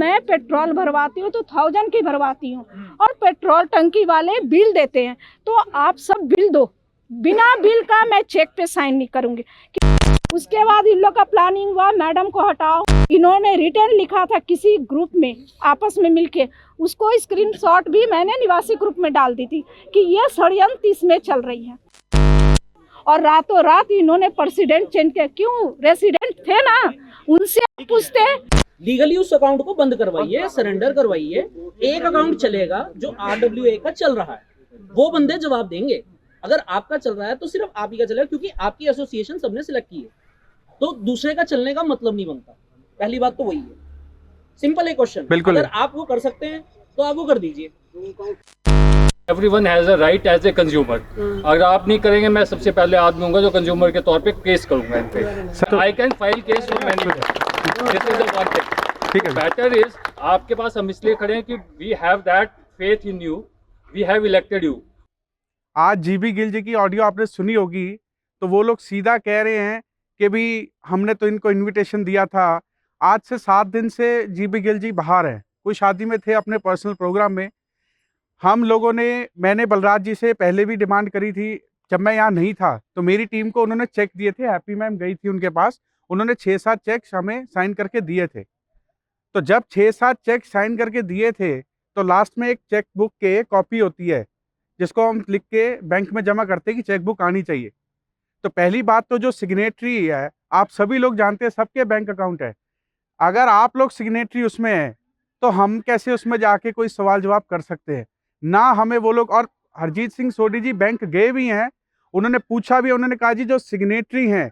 मैं पेट्रोल भरवाती हूँ तो 1000 की भरवाती हूँ, और पेट्रोल टंकी वाले बिल देते हैं। तो आप सब बिल दो, बिना बिल का मैं चेक पे साइन नहीं करूंगी। उसके बाद इन लोग का प्लानिंग हुआ, मैडम को हटाओ। इन्होंने रिटर्न लिखा था किसी ग्रुप में आपस में मिलके, उसको स्क्रीनशॉट भी मैंने निवासी ग्रुप में डाल दी थी कि ये षड्यंत्र इसमें चल रही है। और रातों रात इन्होंने प्रेसिडेंट चेंज किया। क्यों? रेसिडेंट थे ना, उनसे पूछते। लीगली उस अकाउंट को बंद करवाइए, सरेंडर करवाइए। एक अकाउंट चलेगा जो RWA का चल रहा है, वो बंदे जवाब देंगे। अगर आपका चल रहा है तो सिर्फ आप ही का चलेगा, क्योंकि आपकी एसोसिएशन सबने सिलेक्ट की है, तो दूसरे का चलने का मतलब नहीं बनता। पहली बात तो वही है, सिंपल एक क्वेश्चन। बिल्कुल, अगर आप वो कर सकते हैं तो आप वो कर दीजिए। Everyone has a right as a consumer. अगर आप नहीं करेंगे, मैं सबसे पहले आदमी हूँगा जो कंज्यूमर के तौर पे केस करूँगा इन पे। I can file case for many. This is the one thing. ठीक है, मैटर इज आपके पास हम इसलिए खड़े हैं कि we have that faith in you, we have elected you. आज जीबी गिल जी की ऑडियो आपने सुनी होगी, तो वो लोग सीधा कह रहे हैं कि भी हमने तो इनको इनविटेशन दिया था। आज से 7 दिन से जीबी गिल जी बाहर हैं, कोई शादी में थे, अपने पर्सनल प्रोग्राम में। हम लोगों ने, मैंने बलराज जी से पहले भी डिमांड करी थी, जब मैं यहाँ नहीं था तो मेरी टीम को उन्होंने चेक दिए थे। हैप्पी मैम गई थी उनके पास, उन्होंने 6-7 चेक हमें साइन करके दिए थे। तो जब 6-7 चेक साइन करके दिए थे, तो लास्ट में एक चेक बुक के कॉपी होती है जिसको हम लिख के बैंक में जमा करते हैं कि चेक बुक आनी चाहिए। तो पहली बात तो जो सिग्नेटरी है, आप सभी लोग जानते हैं, सबके बैंक अकाउंट है। अगर आप लोग सिग्नेटरी उसमें हैं तो हम कैसे उसमें जाके कोई सवाल जवाब कर सकते हैं? ना हमें वो लोग, और हरजीत सिंह सोढ़ी जी बैंक गए भी हैं, उन्होंने पूछा भी, उन्होंने कहा जी जो सिग्नेटरी हैं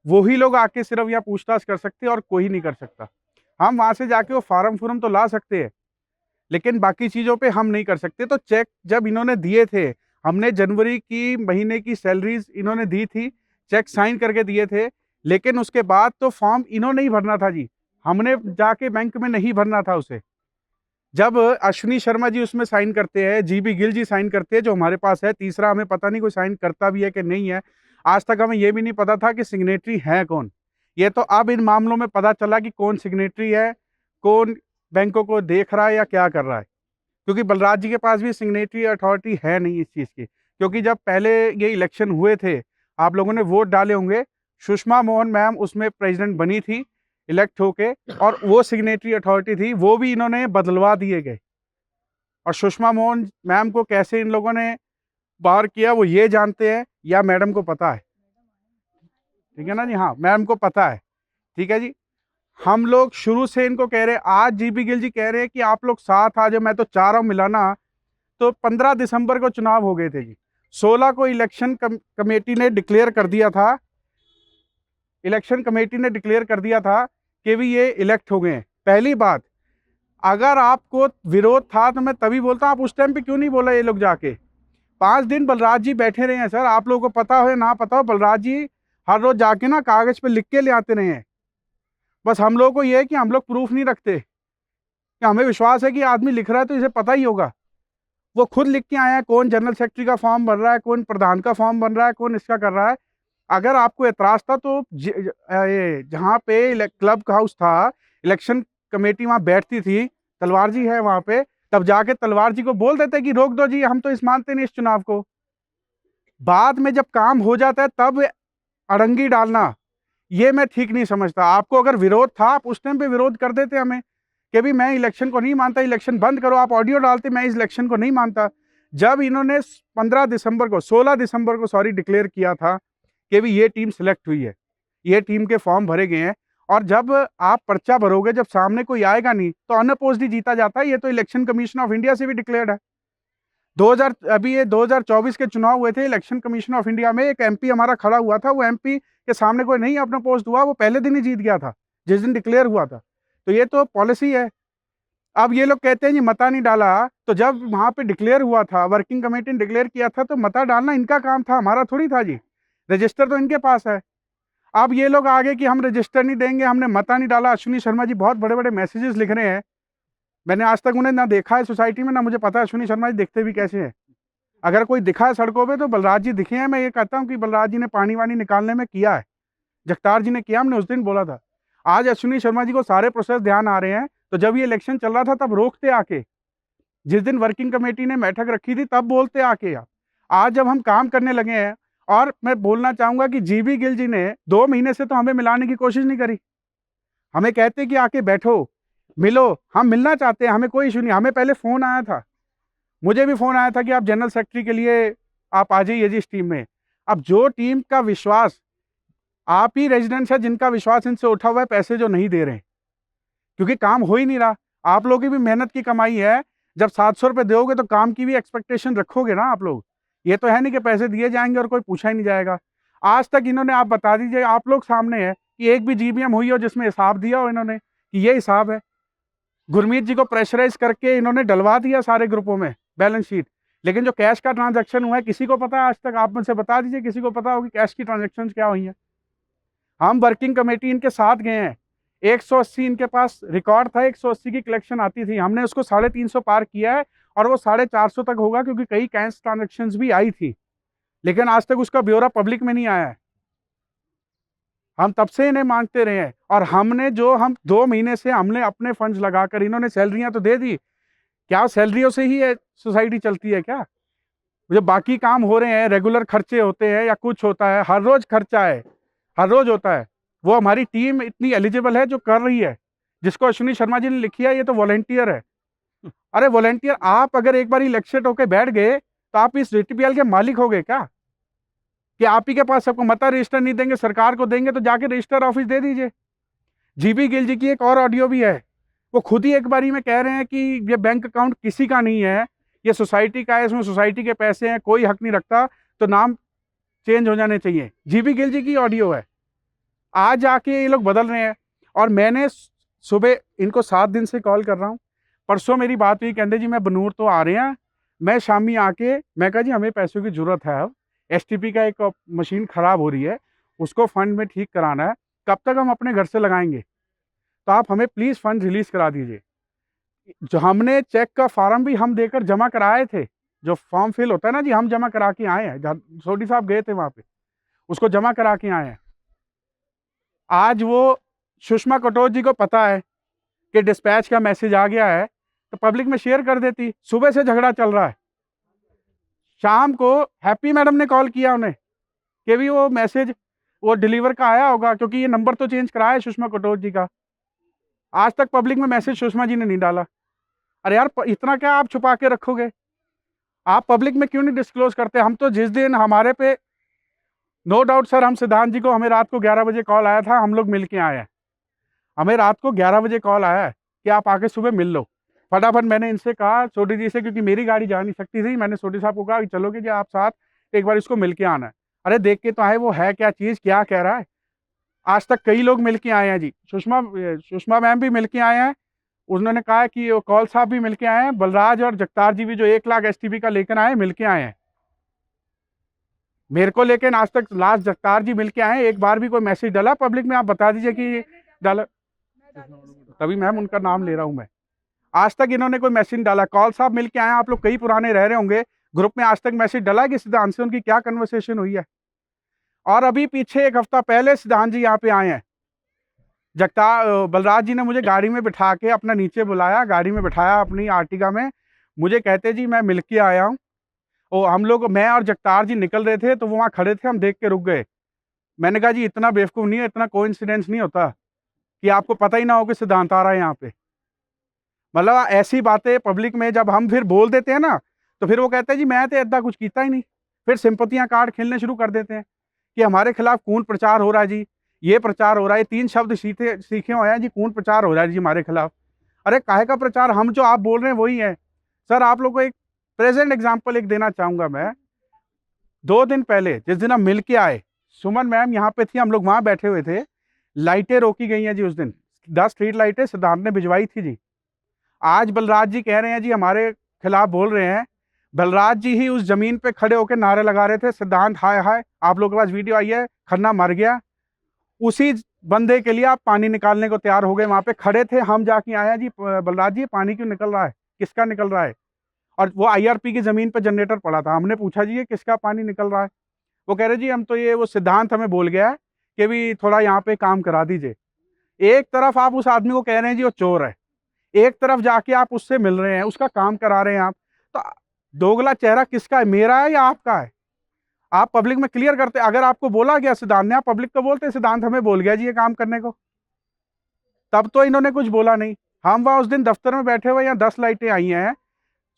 वही लोग आके सिर्फ यहाँ पूछताछ कर सकते हैं और कोई नहीं कर सकता। हम वहाँ से जाके वो फार्म तो ला सकते हैं, लेकिन बाकी चीज़ों पे हम नहीं कर सकते। तो चेक जब इन्होंने दिए थे, हमने जनवरी की महीने की सैलरीज इन्होंने दी थी, चेक साइन करके दिए थे, लेकिन उसके बाद तो फॉर्म इन्होंने ही भरना था जी, हमने जाके बैंक में नहीं भरना था उसे। जब अश्विनी शर्मा जी उसमें साइन करते हैं, जीबी गिल जी साइन करते हैं, जो हमारे पास है, तीसरा हमें पता नहीं कोई साइन करता भी है कि नहीं है। आज तक हमें ये भी नहीं पता था कि सिग्नेटरी है कौन। ये तो अब इन मामलों में पता चला कि कौन सिग्नेटरी है, कौन बैंकों को देख रहा है या क्या कर रहा है। क्योंकि बलराज जी के पास भी सिग्नेटरी अथॉरिटी है नहीं इस चीज़ की। क्योंकि जब पहले ये इलेक्शन हुए थे, आप लोगों ने वोट डाले होंगे, सुषमा मोहन मैम उसमें प्रेसिडेंट बनी थी इलेक्ट होके, और वो सिग्नेटरी अथॉरिटी थी, वो भी इन्होंने बदलवा दिए गए। और सुषमा मोहन मैम को कैसे इन लोगों ने बाहर किया वो ये जानते हैं या मैडम को पता है? ठीक है ना जी? हाँ, मैम को पता है। ठीक है जी। हम लोग शुरू से इनको कह रहे हैं, आज जीबी गिल जी कह रहे हैं कि आप लोग साथ आ जाओ, मैं तो चाह रहा हूँ मिलाना। तो 15 दिसंबर को चुनाव हो गए थे जी, 16 को इलेक्शन कमेटी ने डिक्लेयर कर दिया था, इलेक्शन कमेटी ने डिक्लेयर कर दिया था कि भी ये इलेक्ट हो गए हैं। पहली बात, अगर आपको विरोध था तो मैं तभी बोलता, आप उस टाइम पे क्यों नहीं बोला? ये लोग जाके 5 दिन बलराज जी बैठे रहे हैं सर, आप लोगों को पता हो या ना पता हो, बलराज जी हर रोज जाके ना कागज पे लिख के ले आते रहे हैं। बस हम लोगों को ये है कि हम लोग प्रूफ नहीं रखते, कि हमें विश्वास है कि आदमी लिख रहा है तो इसे पता ही होगा। वो खुद लिख के आया है, कौन जनरल सेक्रेटरी का फॉर्म भर रहा है, कौन प्रधान का फॉर्म बन रहा है, कौन इसका कर रहा है। अगर आपको एतराज़ था तो जहाँ पे क्लब हाउस था, इलेक्शन कमेटी वहाँ बैठती थी, तलवार जी है वहाँ पे, तब जाके तलवार जी को बोल देते कि रोक दो जी, हम तो इस मानते नहीं इस चुनाव को। बाद में जब काम हो जाता है तब अड़ंगी डालना, ये मैं ठीक नहीं समझता। आपको अगर विरोध था, आप उस टाइम पे विरोध कर देते हमें कि भी मैं इलेक्शन को नहीं मानता, इलेक्शन बंद करो। आप ऑडियो डालते, मैं इस इलेक्शन को नहीं मानता। जब इन्होंने 15 दिसंबर को, 16 दिसंबर को सॉरी डिक्लेयर किया था कि भी ये टीम सिलेक्ट हुई है, ये टीम के फॉर्म भरे गए हैं, और जब आप पर्चा भरोगे, जब सामने कोई आएगा नहीं तो अनअपोज्ड ही जीता जाता है। ये तो इलेक्शन कमीशन ऑफ इंडिया से भी डिक्लेयर्ड है। 2024 के चुनाव हुए थे, इलेक्शन कमीशन ऑफ इंडिया में एक एमपी हमारा खड़ा हुआ था, वो एमपी के सामने कोई नहीं अपना पोस्ट हुआ, वो पहले दिन ही जीत गया था जिस दिन डिक्लेयर हुआ था। तो ये तो पॉलिसी है। अब ये लोग कहते हैं जी मता नहीं डाला, तो जब वहाँ पे डिक्लेयर हुआ था, वर्किंग कमेटी ने डिक्लेयर किया था, तो मता डालना इनका काम था, हमारा थोड़ी था जी। रजिस्टर तो इनके पास है। अब ये लोग आगे कि हम रजिस्टर नहीं देंगे, हमने मता नहीं डाला। अश्विनी शर्मा जी बहुत बड़े बड़े मैसेजेस लिख रहे हैं, मैंने आज तक उन्हें ना देखा है सोसाइटी में, ना मुझे पता है अश्विनी शर्मा जी दिखते भी कैसे हैं। अगर कोई दिखा है सड़कों पे तो बलराज जी दिखे हैं। मैं ये कहता हूँ कि बलराज जी ने पानी वानी निकालने में किया है, जगतार जी ने किया, हमने उस दिन बोला था। आज अश्विनी शर्मा जी को सारे प्रोसेस ध्यान आ रहे हैं, तो जब ये इलेक्शन चल रहा था तब रोकते आके, जिस दिन वर्किंग कमेटी ने बैठक रखी थी तब बोलते आके आप। आज जब हम काम करने लगे हैं, और मैं बोलना चाहूँगा कि जीबी गिल जी ने 2 महीने से तो हमें मिलाने की कोशिश नहीं करी। हमें कहते कि आके बैठो, मिलो, हम मिलना चाहते हैं, हमें कोई इशू नहीं। हमें पहले फ़ोन आया था, मुझे भी फ़ोन आया था कि आप जनरल सेक्रेटरी के लिए आप आ जाइए जी इस टीम में। अब जो टीम का विश्वास, आप ही रेजिडेंट्स है जिनका विश्वास इनसे उठा हुआ है, पैसे जो नहीं दे रहे हैं, क्योंकि काम हो ही नहीं रहा। आप लोगों की भी मेहनत की कमाई है, जब 700 रुपये दोगे तो काम की भी एक्सपेक्टेशन रखोगे ना आप लोग। ये तो है नहीं कि पैसे दिए जाएंगे और कोई पूछा ही नहीं जाएगा। आज तक इन्होंने, आप बता दीजिए, आप लोग सामने है कि एक भी जीबीएम हुई हो जिसमें हिसाब दिया हो इन्होंने कि ये हिसाब है। गुरमीत जी को प्रेशराइज करके इन्होंने डलवा दिया सारे ग्रुपों में बैलेंस शीट, लेकिन जो कैश का ट्रांजैक्शन हुआ है किसी को पता है आज तक? आप मुझसे बता दीजिए, किसी को पता होगी कैश की ट्रांजैक्शन क्या हुई है? हम वर्किंग कमेटी इनके साथ गए हैं, 180 इनके पास रिकॉर्ड था, 180 की कलेक्शन आती थी, हमने उसको 350 पार किया है और वो 450 तक होगा, क्योंकि कई कैश ट्रांजैक्शंस भी आई थी, लेकिन आज तक उसका ब्यौरा पब्लिक में नहीं आया है। हम तब से इन्हें मांगते रहे हैं, और हमने जो, हम 2 महीने से हमने अपने फंड्स लगाकर, इन्होंने सैलरियां तो दे दी, क्या सैलरियों से ही सोसाइटी चलती है क्या? जो बाकी काम हो रहे हैं, रेगुलर खर्चे होते हैं या कुछ होता है, हर रोज खर्चा है, हर रोज होता है, वो हमारी टीम इतनी एलिजिबल है जो कर रही है। जिसको अश्विनी शर्मा जी ने लिखी है, ये तो वॉलंटियर है। अरे वॉलंटियर, आप अगर एक बार इलेक्शन होके बैठ गए तो आप इस जीटीपीएल के मालिक हो गए क्या? कि आप ही के पास सबको मता रजिस्टर नहीं देंगे, सरकार को देंगे, तो जाके रजिस्टर ऑफिस दे दीजिए। जीबी गिल जी की एक और ऑडियो भी है, वो खुद ही एक बारी में कह रहे हैं कि ये बैंक अकाउंट किसी का नहीं है, ये सोसाइटी का है, इसमें सोसाइटी के पैसे हैं, कोई हक नहीं रखता, तो नाम चेंज हो जाने चाहिए। जीबी गिल जी की ऑडियो है। आज आके ये लोग बदल रहे हैं, और मैंने सुबह इनको 7 दिन से कॉल कर रहा हूँ। परसों मेरी बात हुई, कहते जी मैं बनूर तो आ रहे हैं, मैं शामी आके, मैं कहा जी हमें पैसों की ज़रूरत है, अब एसटीपी का एक मशीन ख़राब हो रही है, उसको फंड में ठीक कराना है, कब तक हम अपने घर से लगाएंगे, तो आप हमें प्लीज़ फंड रिलीज़ करा दीजिए। जो हमने चेक का फार्म भी हम देकर जमा कराए थे, जो फॉर्म फिल होता है ना जी, हम जमा करा के आए हैं, सोडी साहब गए थे वहाँ पे, उसको जमा करा के आए हैं। आज वो सुषमा कटोच जी को पता है कि डिस्पैच का मैसेज आ गया है, तो पब्लिक में शेयर कर देती। सुबह से झगड़ा चल रहा है, शाम को हैप्पी मैडम ने कॉल किया उन्हें कि भी वो मैसेज वो डिलीवर का आया होगा, क्योंकि ये नंबर तो चेंज कराया है सुषमा कटोच जी का। आज तक पब्लिक में मैसेज सुषमा जी ने नहीं डाला। अरे यार, इतना क्या आप छुपा के रखोगे? आप पब्लिक में क्यों नहीं डिस्क्लोज करते? हम तो जिस दिन हमारे पे, नो डाउट सर, हम सिद्धांत जी को, हमें रात को 11 बजे कॉल आया था, हम लोग मिल के आए हैं। हमें रात को 11 बजे कॉल आया है कि आप आके सुबह मिल लो। फटाफट मैंने इनसे कहा, सोडी जी से, क्योंकि मेरी गाड़ी जा नहीं सकती थी, मैंने सोडी साहब को कहा कि चलोगे जी आप साथ, एक बार इसको मिल के आना है। अरे देख के तो आए, वो है क्या चीज़, क्या कह रहा है। आज तक कई लोग मिल के आए हैं जी, सुषमा मैम भी मिल के आए हैं, उन्होंने कहा कि वो कौल साहब भी मिल के आए हैं, बलराज और जगतार जी भी जो 1 लाख एसटीपी का लेकर आए, मिल के आए हैं मेरे को। लेकिन आज तक लास्ट जगतार जी मिल के आए हैं, एक बार भी कोई मैसेज डाला पब्लिक में? आप बता दीजिए कि डाला, तभी मैम उनका नाम ले रहा हूं मैं। आज तक इन्होंने कोई मैसेज डाला? कौल साहब मिल के आए, आप लोग कई पुराने रह रहे होंगे ग्रुप में, आज तक मैसेज डाला कि सिद्धांत से उनकी क्या कन्वर्सेशन हुई है? और अभी पीछे 1 हफ्ता पहले सिद्धांत जी यहाँ पे आए हैं, बलराज जी ने मुझे गाड़ी में बिठा के अपना नीचे बुलाया, गाड़ी में बिठाया अपनी आर्टिगा में, मुझे कहते जी मैं मिल के आया हूँ। और हम लोग, मैं और जगतार जी निकल रहे थे, तो वो वहाँ खड़े थे, हम देख के रुक गए। मैंने कहा जी इतना बेवकूफ़ नहीं है, इतना कोइंसिडेंस नहीं होता कि आपको पता ही ना हो कि सिद्धांत आ रहा है यहाँ पे। मतलब ऐसी बातें पब्लिक में जब हम फिर बोल देते हैं ना, तो फिर वो कहते हैं जी मैं तो इतना कुछ किया ही नहीं। फिर सिंपतियाँ कार्ड खेलने शुरू कर देते हैं कि हमारे खिलाफ कून प्रचार हो रहा है जी, ये प्रचार हो रहा है, 3 शब्द सीखे हुए हैं जी, कून प्रचार हो रहा है जी हमारे खिलाफ। अरे काहे का प्रचार? हम जो आप बोल रहे हैं वही है सर। आप लोग को एक प्रेजेंट एग्जाम्पल एक देना चाहूँगा मैं। 2 दिन पहले जिस दिन हम मिल के आए, सुमन मैम यहाँ पे थी, हम लोग वहाँ बैठे हुए थे, लाइटें रोकी गई हैं जी उस दिन, 10 स्ट्रीट लाइटें सिद्धांत ने भिजवाई थी जी। आज बलराज जी कह रहे हैं जी हमारे खिलाफ बोल रहे हैं। बलराज जी ही उस जमीन पे खड़े होकर नारे लगा रहे थे, सिद्धांत हाय हाय, आप लोगों के पास वीडियो आई है, खन्ना मर गया। उसी बंदे के लिए आप पानी निकालने को तैयार हो गए, वहाँ पे खड़े थे। हम जाके आए हैं जी, बलराज जी पानी क्यों निकल रहा है, किसका निकल रहा है? और वो आईआरपी की ज़मीन पे जनरेटर पड़ा था, हमने पूछा जी ये किसका पानी निकल रहा है? वो कह रहे जी हम तो, ये वो सिद्धांत हमें बोल गया है कि भी थोड़ा यहाँ पे काम करा दीजिए। एक तरफ आप उस आदमी को कह रहे हैं जी वो चोर है, एक तरफ जाके आप उससे मिल रहे हैं, उसका काम करा रहे हैं आप, तो दोगला चेहरा किसका है, मेरा है या आपका है? आप पब्लिक में क्लियर करते, अगर आपको बोला गया सिद्धांत ने, आप पब्लिक को बोलते सिद्धांत हमें बोल गया जी ये काम करने को, तब तो इन्होंने कुछ बोला नहीं। हम वहाँ उस दिन दफ्तर में बैठे हुए, यहाँ 10 लाइटें आई हैं,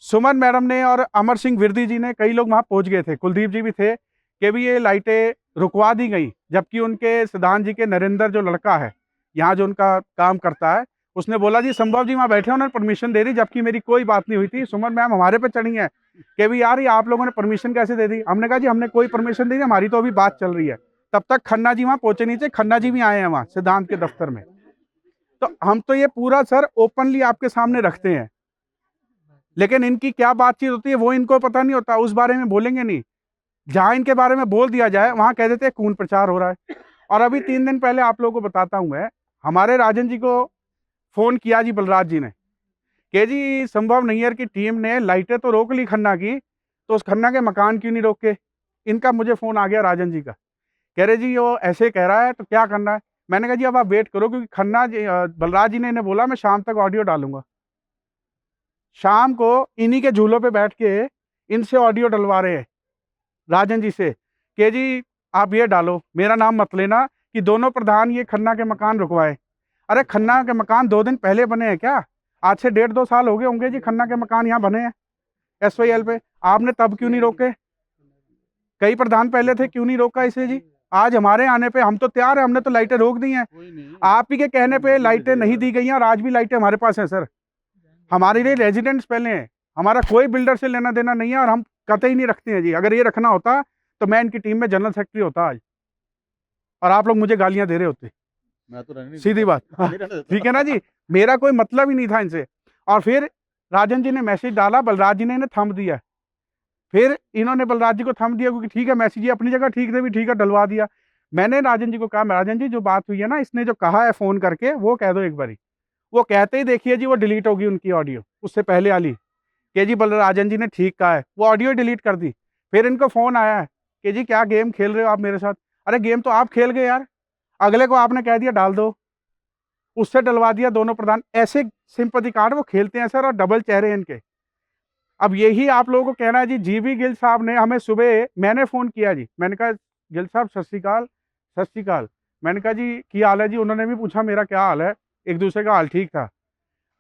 सुमन मैडम ने और अमर सिंह विरदी जी ने, कई लोग वहाँ पहुँच गए थे, कुलदीप जी भी थे, कि भी ये लाइटें रुकवा दी गई, जबकि उनके सिद्धांत जी के नरेंद्र जो लड़का है यहाँ जो उनका काम करता है, उसने बोला जी संभव जी वहाँ बैठे उन्होंने परमिशन दे दी, जबकि मेरी कोई बात नहीं हुई थी। सुमन मैम हमारे पे चढ़ी है कि भी यार ये आप लोगों ने परमिशन कैसे दे दी। हमने कहा जी हमने कोई परमिशन दी, हमारी तो अभी बात चल रही है। तब तक खन्ना जी वहाँ पहुंचे नहीं थे, खन्ना जी भी आए हैं वहाँ सिद्धांत के दफ्तर में। तो हम तो ये पूरा सर ओपनली आपके सामने रखते हैं, लेकिन इनकी क्या बातचीत होती है वो इनको पता नहीं होता, उस बारे में बोलेंगे नहीं। जहाँ इनके बारे में बोल दिया जाए वहाँ कह देते हैं खून प्रचार हो रहा है। और अभी 3 दिन पहले आप लोगों को बताता हूँ मैं, हमारे राजन जी को फ़ोन किया जी बलराज जी ने कि जी संभव नैयर की टीम ने लाइटें तो रोक ली खन्ना की, तो उस खन्ना के मकान क्यों नहीं रोके। इनका मुझे फ़ोन आ गया राजन जी का, कह रहे जी वो ऐसे कह रहा है तो क्या करना है। मैंने कहा जी अब आप वेट करो, क्योंकि खन्ना जी बलराज जी ने इन्हें बोला मैं शाम तक ऑडियो डालूंगा। शाम को इन्हीं के झूलों पे बैठ के इनसे ऑडियो डलवा रहे हैं राजन जी से कि जी आप ये डालो, मेरा नाम मत लेना कि दोनों प्रधान ये खन्ना के मकान रुकवाए। अरे खन्ना के मकान 2 दिन पहले बने हैं क्या? आज से 1.5-2 साल हो गए होंगे जी खन्ना के मकान यहाँ बने हैं SYL पे। आपने तब क्यों नहीं रोके? कई प्रधान पहले थे, क्यों नहीं रोका इसे जी? आज हमारे आने पे हम तो तैयार है, हमने तो लाइटें रोक दी हैं। आप ही के कहने पे लाइटें नहीं दी गई हैं और आज भी लाइटें हमारे पास हैं सर। हमारे लिए रेजिडेंट्स पहले हैं, हमारा कोई बिल्डर से लेना देना नहीं है और हम कतई नहीं रखते हैं जी। अगर ये रखना होता तो मैं इनकी टीम में जनरल सेक्रेटरी होता आज, और आप लोग मुझे गालियां दे रहे होते। मैं तो रहने नहीं सीधी बात, ठीक है ना जी, मेरा कोई मतलब ही नहीं था इनसे। और फिर राजन जी ने मैसेज डाला, बलराज जी ने इन्हें थंब दिया, फिर इन्होंने बलराज जी को थंब दिया, क्योंकि ठीक है मैसेज ये अपनी जगह ठीक थे भी, ठीक है डलवा दिया। मैंने राजन जी को कहा राजन जी जो बात हुई है ना, इसने जो कहा है फ़ोन करके वो कह दो एक बारी। वो कहते ही देखिए जी वो डिलीट होगी उनकी ऑडियो, उससे पहले वाली कि जी बलराजन जी ने ठीक कहा है, वो ऑडियो डिलीट कर दी। फिर इनको फ़ोन आया है कि जी क्या गेम खेल रहे हो आप मेरे साथ। अरे गेम तो आप खेल गए यार, अगले को आपने कह दिया डाल दो, उससे डलवा दिया दोनों प्रधान। ऐसे सिंपैथी कार्ड वो खेलते हैं सर, और डबल चेहरे इनके। अब यही आप लोगों को कहना है जी, जीबी गिल साहब ने हमें सुबह, मैंने फ़ोन किया जी, मैंने कहा गिल साहब सत श्रीकाल, सत श्रीकाल। मैंने कहा जी क्या हाल है जी, उन्होंने भी पूछा मेरा क्या हाल है, एक दूसरे का हाल ठीक था।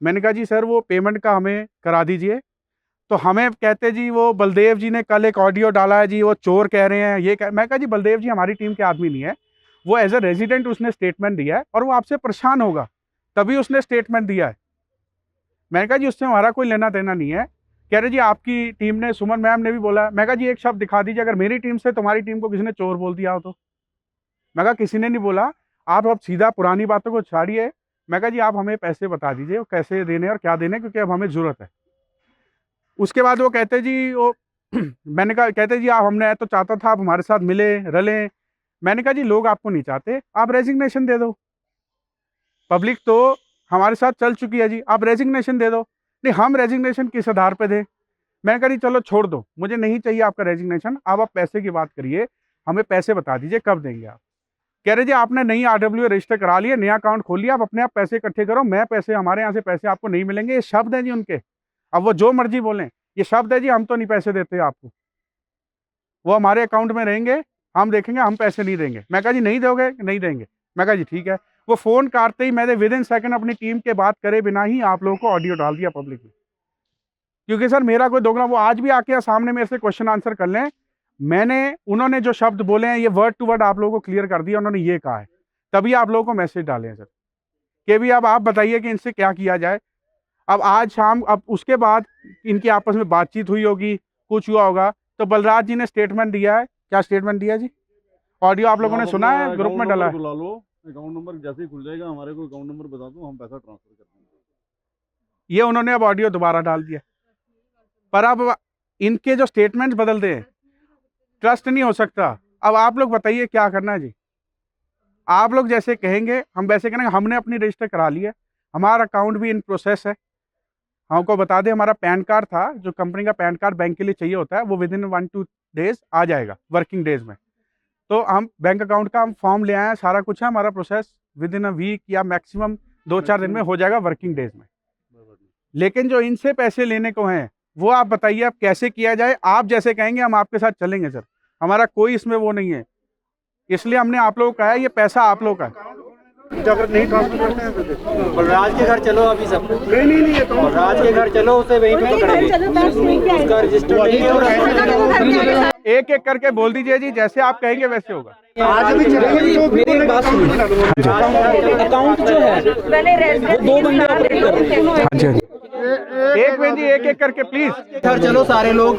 मैंने कहा जी सर वो पेमेंट का हमें करा दीजिए। तो हमें कहते जी वो बलदेव जी ने कल एक ऑडियो डाला है जी, वो चोर कह रहे हैं ये मैं कहा जी बलदेव जी हमारी टीम के आदमी नहीं है, वो एज ए रेजिडेंट उसने स्टेटमेंट दिया है और वो आपसे परेशान होगा तभी उसने स्टेटमेंट दिया है। मैंने कहा जी उससे हमारा कोई लेना देना नहीं है। कह रहे जी आपकी टीम ने, सुमन मैम ने भी बोला। मैं कहा जी एक शब्द दिखा दीजिए, अगर मेरी टीम से तुम्हारी टीम को किसी ने चोर बोल दिया हो तो। मैं कहा किसी ने नहीं बोला, आप अब सीधा पुरानी बातों को छाड़िए। मैं कहा जी आप हमें पैसे बता दीजिए कैसे देने और क्या देने, क्योंकि अब हमें ज़रूरत है। उसके बाद वो कहते जी वो मैंने कहा, कहते जी आप, हमने तो चाहता था आप हमारे साथ मिले रलें। मैंने कहा जी लोग आपको नहीं चाहते, आप रेजिग्नेशन दे दो, पब्लिक तो हमारे साथ चल चुकी है जी, आप रेजिग्नेशन दे दो। नहीं हम रेजिग्नेशन किस आधार पे दें। मैंने कहा जी चलो छोड़ दो, मुझे नहीं चाहिए आपका रेजिग्नेशन, अब आप पैसे की बात करिए, हमें पैसे बता दीजिए कब देंगे आप। कह रहे जी आपने नई RWA रजिस्टर करा लिया, नया अकाउंट खोल लिया, आप अपने आप पैसे इकट्ठे करो, मैं पैसे, हमारे यहाँ से पैसे आपको नहीं मिलेंगे। ये शब्द है जी उनके, अब वो जो मर्जी बोलें, ये शब्द है जी, हम तो नहीं पैसे देते आपको, वो हमारे अकाउंट में रहेंगे, हम देखेंगे, हम पैसे नहीं देंगे। मैं कहा जी नहीं दोगे, नहीं देंगे। मैं कहा जी ठीक है। वो फ़ोन काटते ही मैंने विद इन सेकंड अपनी टीम के बात करे बिना ही आप लोगों को ऑडियो डाल दिया पब्लिक में, क्योंकि सर मेरा कोई दोगला, वो आज भी आके सामने मेरे से क्वेश्चन आंसर कर लें, मैंने, उन्होंने जो शब्द बोले हैं ये वर्ड टू वर्ड आप लोगों को क्लियर कर दिया, उन्होंने ये कहा है, तभी आप लोगों को मैसेज डाले हैं सर कि भी अब आप बताइए कि इनसे क्या किया जाए। अब आज शाम, अब उसके बाद इनकी आपस में बातचीत हुई होगी, कुछ हुआ होगा, तो बलराज जी ने स्टेटमेंट दिया है। क्या स्टेटमेंट दिया जी? ऑडियो आप लोगों ने सुना है, ग्रुप में डाला है। बुला लो, अकाउंट नंबर जैसे ही खुल जाएगा हमारे को अकाउंट नंबर बता दो, हम पैसा ट्रांसफर कर देंगे। ये उन्होंने अब ऑडियो दोबारा डाल दिया, पर अब इनके जो स्टेटमेंट्स बदलते हैं, ट्रस्ट नहीं हो सकता। अब आप लोग बताइए क्या करना है जी, आप लोग जैसे कहेंगे हम वैसे करेंगे। हमने अपनी रजिस्टर करा ली है, हमारा अकाउंट भी इन प्रोसेस है। हमको बता दें, हमारा पैन कार्ड था, जो कंपनी का पैन कार्ड बैंक के लिए चाहिए होता है, वो विद इन 1-2 डेज आ जाएगा, वर्किंग डेज में। तो हम बैंक अकाउंट का हम फॉर्म ले आए हैं, सारा कुछ है, हमारा process within a week या मैक्सिमम 2-4 दिन में हो जाएगा, वर्किंग डेज में। लेकिन जो इनसे पैसे लेने को हैं वो आप बताइए आप कैसे किया जाए। आप जैसे कहेंगे हम आपके साथ चलेंगे सर, हमारा कोई इसमें वो नहीं है। इसलिए हमने आप लोगों को कहा है ये पैसा आप लोगों का है। अगर नहीं ट्रांसफर करते हैं तो बलराज के घर चलो अभी सब नहीं ये तो बलराज के घर चलो, उसे वहीं पे पकड़ेंगे, उसका रजिस्टर नहीं है और एक एक करके बोल दीजिए जी, जैसे आप कहेंगे वैसे होगा। आज भी चलेंगे तो मेरी एक बात सुनिए, अकाउंट जो है वो दो बंदे ऑपरेट कर रहे हैं। हाँ जी, एक मिनट जी, एक एक करके प्लीज। घर चलो सारे लोग,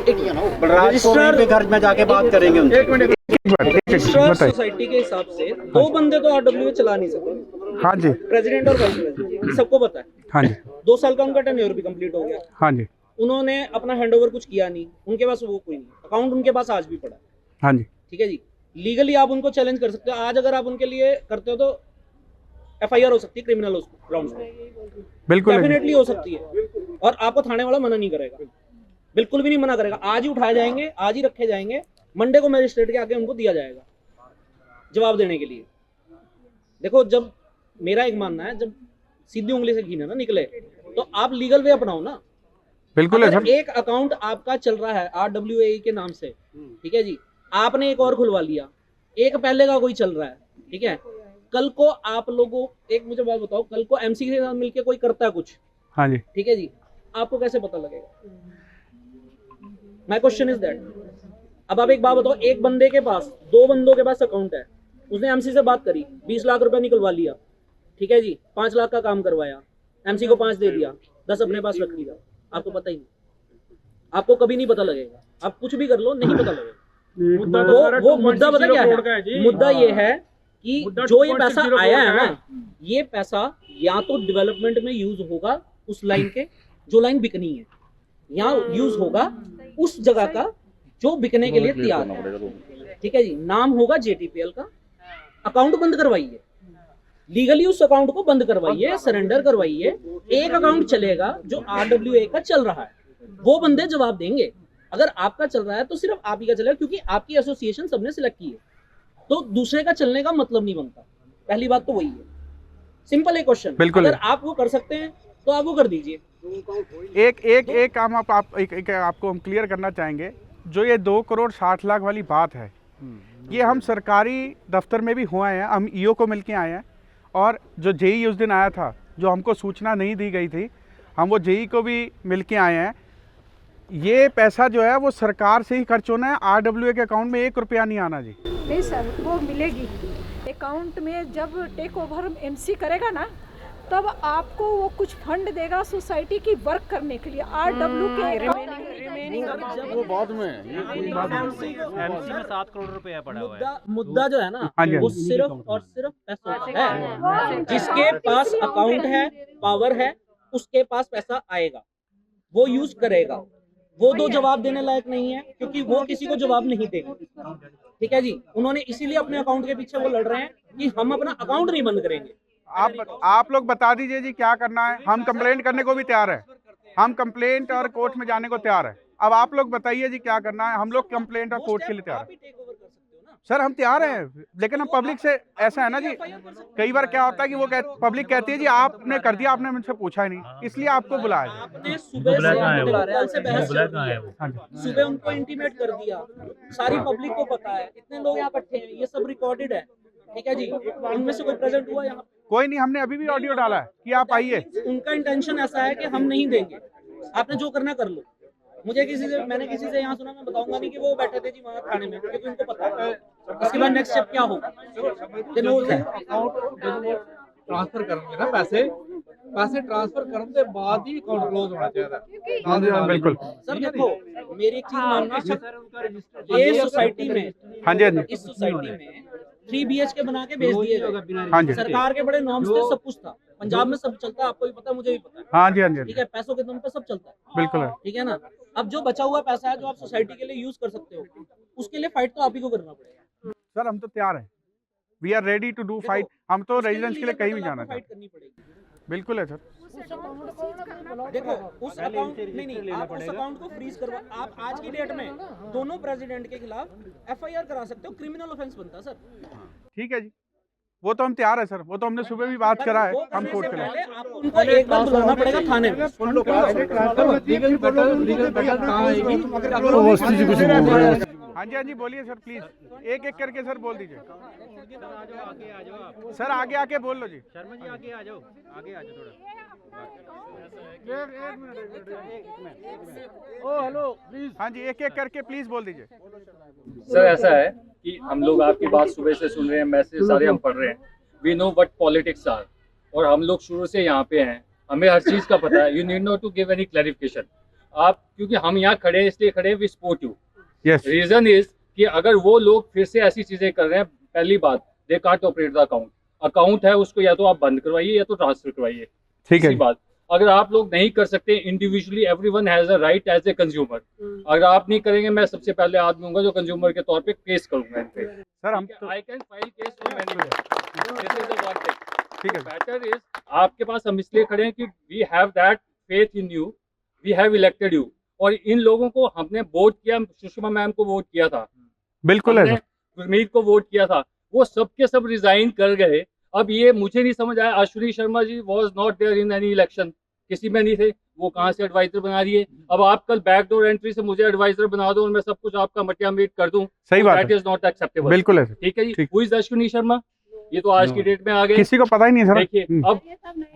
बलराज को वहीं पे घर में जाके बात करेंगे उनसे। रजिस्ट्रार सोसाइटी के हिसाब से दो बंदे तो आरडब्ल्यूए चला नहीं सकते। हाँ जी, प्रेसिडेंट और वाइस प्रेसिडेंट सबको पता है। हाँ जी, 2 साल का उनका टेन्योर भी कंप्लीट हो गया। हाँ जी, उन्होंने अपना हैंडओवर कुछ किया नहीं, उनके पास वो कोई नहीं, अकाउंट उनके पास आज भी पड़ा है। हाँ जी, ठीक है जी, लीगली आप उनको चैलेंज कर सकते हो। आज अगर आप उनके लिए करते हो तो एफआईआर हो सकती है क्रिमिनल ग्राउंड्स पे, बिल्कुल डेफिनेटली हो सकती है। और आपको थाने वाला मना नहीं करेगा, बिल्कुल भी नहीं मना करेगा। आज ही उठाए जाएंगे, आज ही रखे जाएंगे, मंडे को मजिस्ट्रेट के आगे उनको दिया जाएगा जवाब देने के लिए। देखो, जब मेरा एक मानना है, जब सीधी उंगली से घी ना निकले तो आप लीगल वे अपनाओ ना। बिल्कुल है अगर सर। एक अकाउंट आपका चल रहा है आरडब्ल्यूए के नाम से, ठीक है जी, आपने एक और खुलवा लिया, एक पहले का कोई चल रहा है, ठीक है, कल को आप लोगों, एक मुझे बात बताओ, कल को एमसी के साथ मिलके कोई करता है कुछ, हाँ जी, ठीक है जी, आपको कैसे पता लगेगा? My question is that. अब आप एक बात बताओ, एक बंदे के पास, 2 बंदों के पास अकाउंट है, उसने एमसी से बात करी, 20 लाख रुपया निकलवा लिया, ठीक है जी, 5 लाख का काम करवाया, एमसी को 5 दे दिया, 10 अपने पास रख लिया, आपको पता ही नहीं, आपको कभी नहीं पता लगेगा। आप कुछ भी कर लो, नहीं पता लगेगा। वो मुद्दा पता क्या है? मुद्दा ये है कि जो ये पैसा आया है ना, ये पैसा या तो डेवलपमेंट में यूज होगा उस लाइन के, जो लाइन बिकनी है, या यूज होगा उस जगह का जो बिकने के लिए तैयार है, ठीक है जी। नाम होगा जेटीपीएल का, अकाउंट बंद करवाइए, लीगली उस अकाउंट को बंद करवाइए, सरेंडर करवाइए। एक अकाउंट चलेगा जो आरडब्ल्यूए का चल रहा है, वो बंदे जवाब देंगे। अगर आपका चल रहा है तो सिर्फ आप ही का चलेगा, क्योंकि आपकी एसोसिएशन सबने सिलेक्ट की है, तो दूसरे का चलने का मतलब नहीं बनता। पहली बात तो वही है, सिंपल है क्वेश्चन। बिल्कुल अगर आप वो कर सकते हैं तो आप वो कर दीजिए। एक काम एक आपको हम क्लियर करना चाहेंगे। जो ये 2 करोड़ 60 लाख वाली बात है, ये हम सरकारी दफ्तर में भी हुए हैं, हम ईओ को मिलके आए हैं, और जो जेई उस दिन आया था, जो हमको सूचना नहीं दी गई थी, हम वो जेई को भी मिलके आए हैं। ये पैसा जो है वो सरकार से ही खर्च होना है, आरडब्ल्यूए के अकाउंट में 1 रुपया नहीं आना जी। नहीं सर, वो मिलेगी अकाउंट में। जब टेक ओवर एमसी करेगा ना, तब आपको वो कुछ फंड देगा सोसाइटी की वर्क करने के लिए। आरडब्ल्यू के वो बाद में एमसी में 7 करोड़ रुपया पड़ा हुआ है। मुद्दा जो है ना, हाँ जी, वो सिर्फ और सिर्फ पैसों का है। जिसके पास अकाउंट है, पावर है, उसके पास पैसा आएगा, वो यूज करेगा। वो 2 जवाब देने लायक नहीं है, क्योंकि वो किसी को जवाब नहीं देगा, ठीक है जी। उन्होंने इसीलिए अपने अकाउंट के पीछे वो लड़ रहे हैं कि हम अपना अकाउंट नहीं बंद करेंगे। आप लोग बता दीजिए जी क्या करना है। हम कंप्लेंट करने को भी तैयार है, हम कंप्लेंट और कोर्ट में जाने को तैयार है। अब आप लोग बताइए जी क्या करना है। हम लोग कंप्लेंट और कोर्ट के लिए तैयार है। सर हम तैयार हैं, लेकिन हम पब्लिक से, ऐसा है ना जी, कई बार क्या होता है कि वो पब्लिक कहती है जी आपने कर दिया, आपने मुझसे पूछा ही नहीं, इसलिए आपको बुलाया। आपने सुबह से बहस कर दी है, सुबह उनको इंटीमेट कर दिया, सारी पब्लिक को पता है, इतने लोग यहाँ इकट्ठे हैं, ये सब रिकॉर्डेड है, ठीक है जी। उनमें से कोई प्रेजेंट हुआ यहाँ? कोई नहीं, हमने अभी भी ऑडियो डाला है कि आप आइए। उनका इंटेंशन ऐसा है कि हम नहीं देंगे, आपने जो करना कर लो। मैंने किसी से यहाँ सुना, मैं बताऊंगा नहीं कि वो बैठे थे जी वहाँ खाने में, क्योंकि उनको पता है इसके बाद नेक्स्ट स्टेप क्या होगा। ट्रांसफर करेंगे ना पैसे ट्रांसफर करने के बाद ही अकाउंट क्लोज होना चाहिए। बिल्कुल सर देखो, मेरी एक चीज मानना, ये सोसाइटी में, हाँ जी, हाँ जी, इस सोसाइटी में 3 BHK बना के भेज दिए गए। हाँ जी, सरकार के बड़े नॉर्म्स थे, सब कुछ था, पंजाब में सब चलता है, आपको भी पता है, मुझे भी पता है, हाँ जी, हाँ जी, ठीक है। पैसों के दम पे सब चलता है, बिल्कुल है। ठीक है ना। अब जो बचा हुआ पैसा है, जो आप सोसाइटी के लिए यूज कर सकते हो, उसके लिए फाइट तो आप ही को करना पड़ेगा। सर हम तो तैयार हैं, we are ready to do fight. हम तो रेजिडेंस के लिए कहीं भी जाना फाइट चाहते करनी पड़ेगी। बिल्कुल है सर। देखो, उस अकाउंट नहीं, आप उस अकाउंट को फ्रीज करवा, आप आज की डेट में दोनों प्रेसिडेंट के खिलाफ FIR करा सकते हो, क्रिमिनल ऑफेंस बनता है सर। ठीक है जी, वो तो हम तैयार है सर, वो तो हमने सुबह भी बात करा है, हम कोर्ट के लिए। पहले आपको उनको एक बार बुलाना पड़ेगा थाने में। हाँ जी बोलिए सर, प्लीज एक एक करके सर बोल दीजिए। सर आगे आके बोल लो जी। शर्मा जी आगे आ जाओ थोड़ा। हाँ जी एक एक करके प्लीज बोल दीजिए। सर ऐसा है कि हम लोग आपकी बात सुबह से सुन रहे हैं, मैसेज सारे हम पढ़ रहे हैं। We know what politics are, और हम लोग शुरू से यहाँ पे हैं, हमें हर चीज़ का पता है। You need not to give any clarification. आप क्योंकि हम यहाँ खड़े हैं इसलिए खड़े हैं, we support you. Yes reason is कि अगर वो लोग फिर से ऐसी चीजें कर रहे हैं, पहली बात they can't operate the account है, उसको या तो आप बंद करवाइए या तो ट्रांसफर करवाइए। ठीक है। दूसरी बात, अगर आप लोग नहीं कर सकते individually, everyone has a right as a consumer. अगर आप नहीं करेंगे, मैं सबसे पहले आदमी हूँ जो कंज्यूमर के तौर पे केस करूंगा इन पे। सर हम तो I can file case for many. This is the one thing. ठीक है बेटर इज आपके पास हम इसलिए खड़े हैं कि we have that faith in you, we have elected you. और इन लोगों को हमने वोट किया, सुषमा मैम को वोट किया था, बिल्कुल है हमने सर। गुरमीत को वोट किया था, वो सब के सब रिजाइन कर गए। अब ये मुझे नहीं समझ आया, Ashwini Sharma ji was not there in any election, किसी में नहीं थे, वो कहाँ से एडवाइजर बना रही है। अब आप कल बैकडोर एंट्री से मुझे एडवाइजर बना दो और मैं सब कुछ आपका मटिया मीट कर दूं, सही बात दैट है, इज नॉट एक्सेप्टेबल। बिल्कुल है सर। ठीक है जी। ठीक। हु इज अश्विनी शर्मा, ये तो आज की डेट में आ गए, किसी को पता ही नहीं सर। देखिए। अब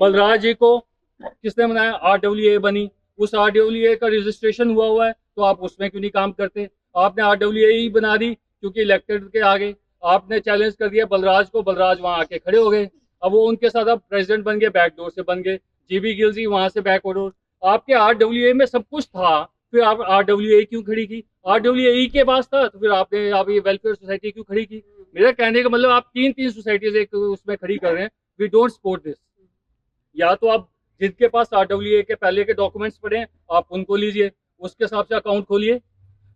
बलराज जी को किसने बनाया, RWA बनी, उस RWA का रजिस्ट्रेशन हुआ है, तो आप उसमें क्यों नहीं काम करते। आपने RWA ही बना दी क्योंकि इलेक्टेड के आगे आपने चैलेंज कर दिया बलराज को, बलराज वहां आके खड़े हो गए। अब वो उनके साथ अब प्रेसिडेंट बन गए, बैकडोर से बन गए। GB गिल जी वहां से बैकडोर। आपके RWA में सब कुछ था, फिर आप RWA क्यों खड़ी की। RWA के पास था तो फिर आपने आप ये वेलफेयर सोसाइटी क्यों खड़ी की। मेरा कहने का मतलब आप तीन सोसाइटीज एक उसमें खड़ी कर रहे हैं। We don't support this. या तो आप जिनके पास RWA के पहले के डॉक्यूमेंट्स पड़े हैं आप उनको लीजिए, उसके हिसाब से अकाउंट खोलिए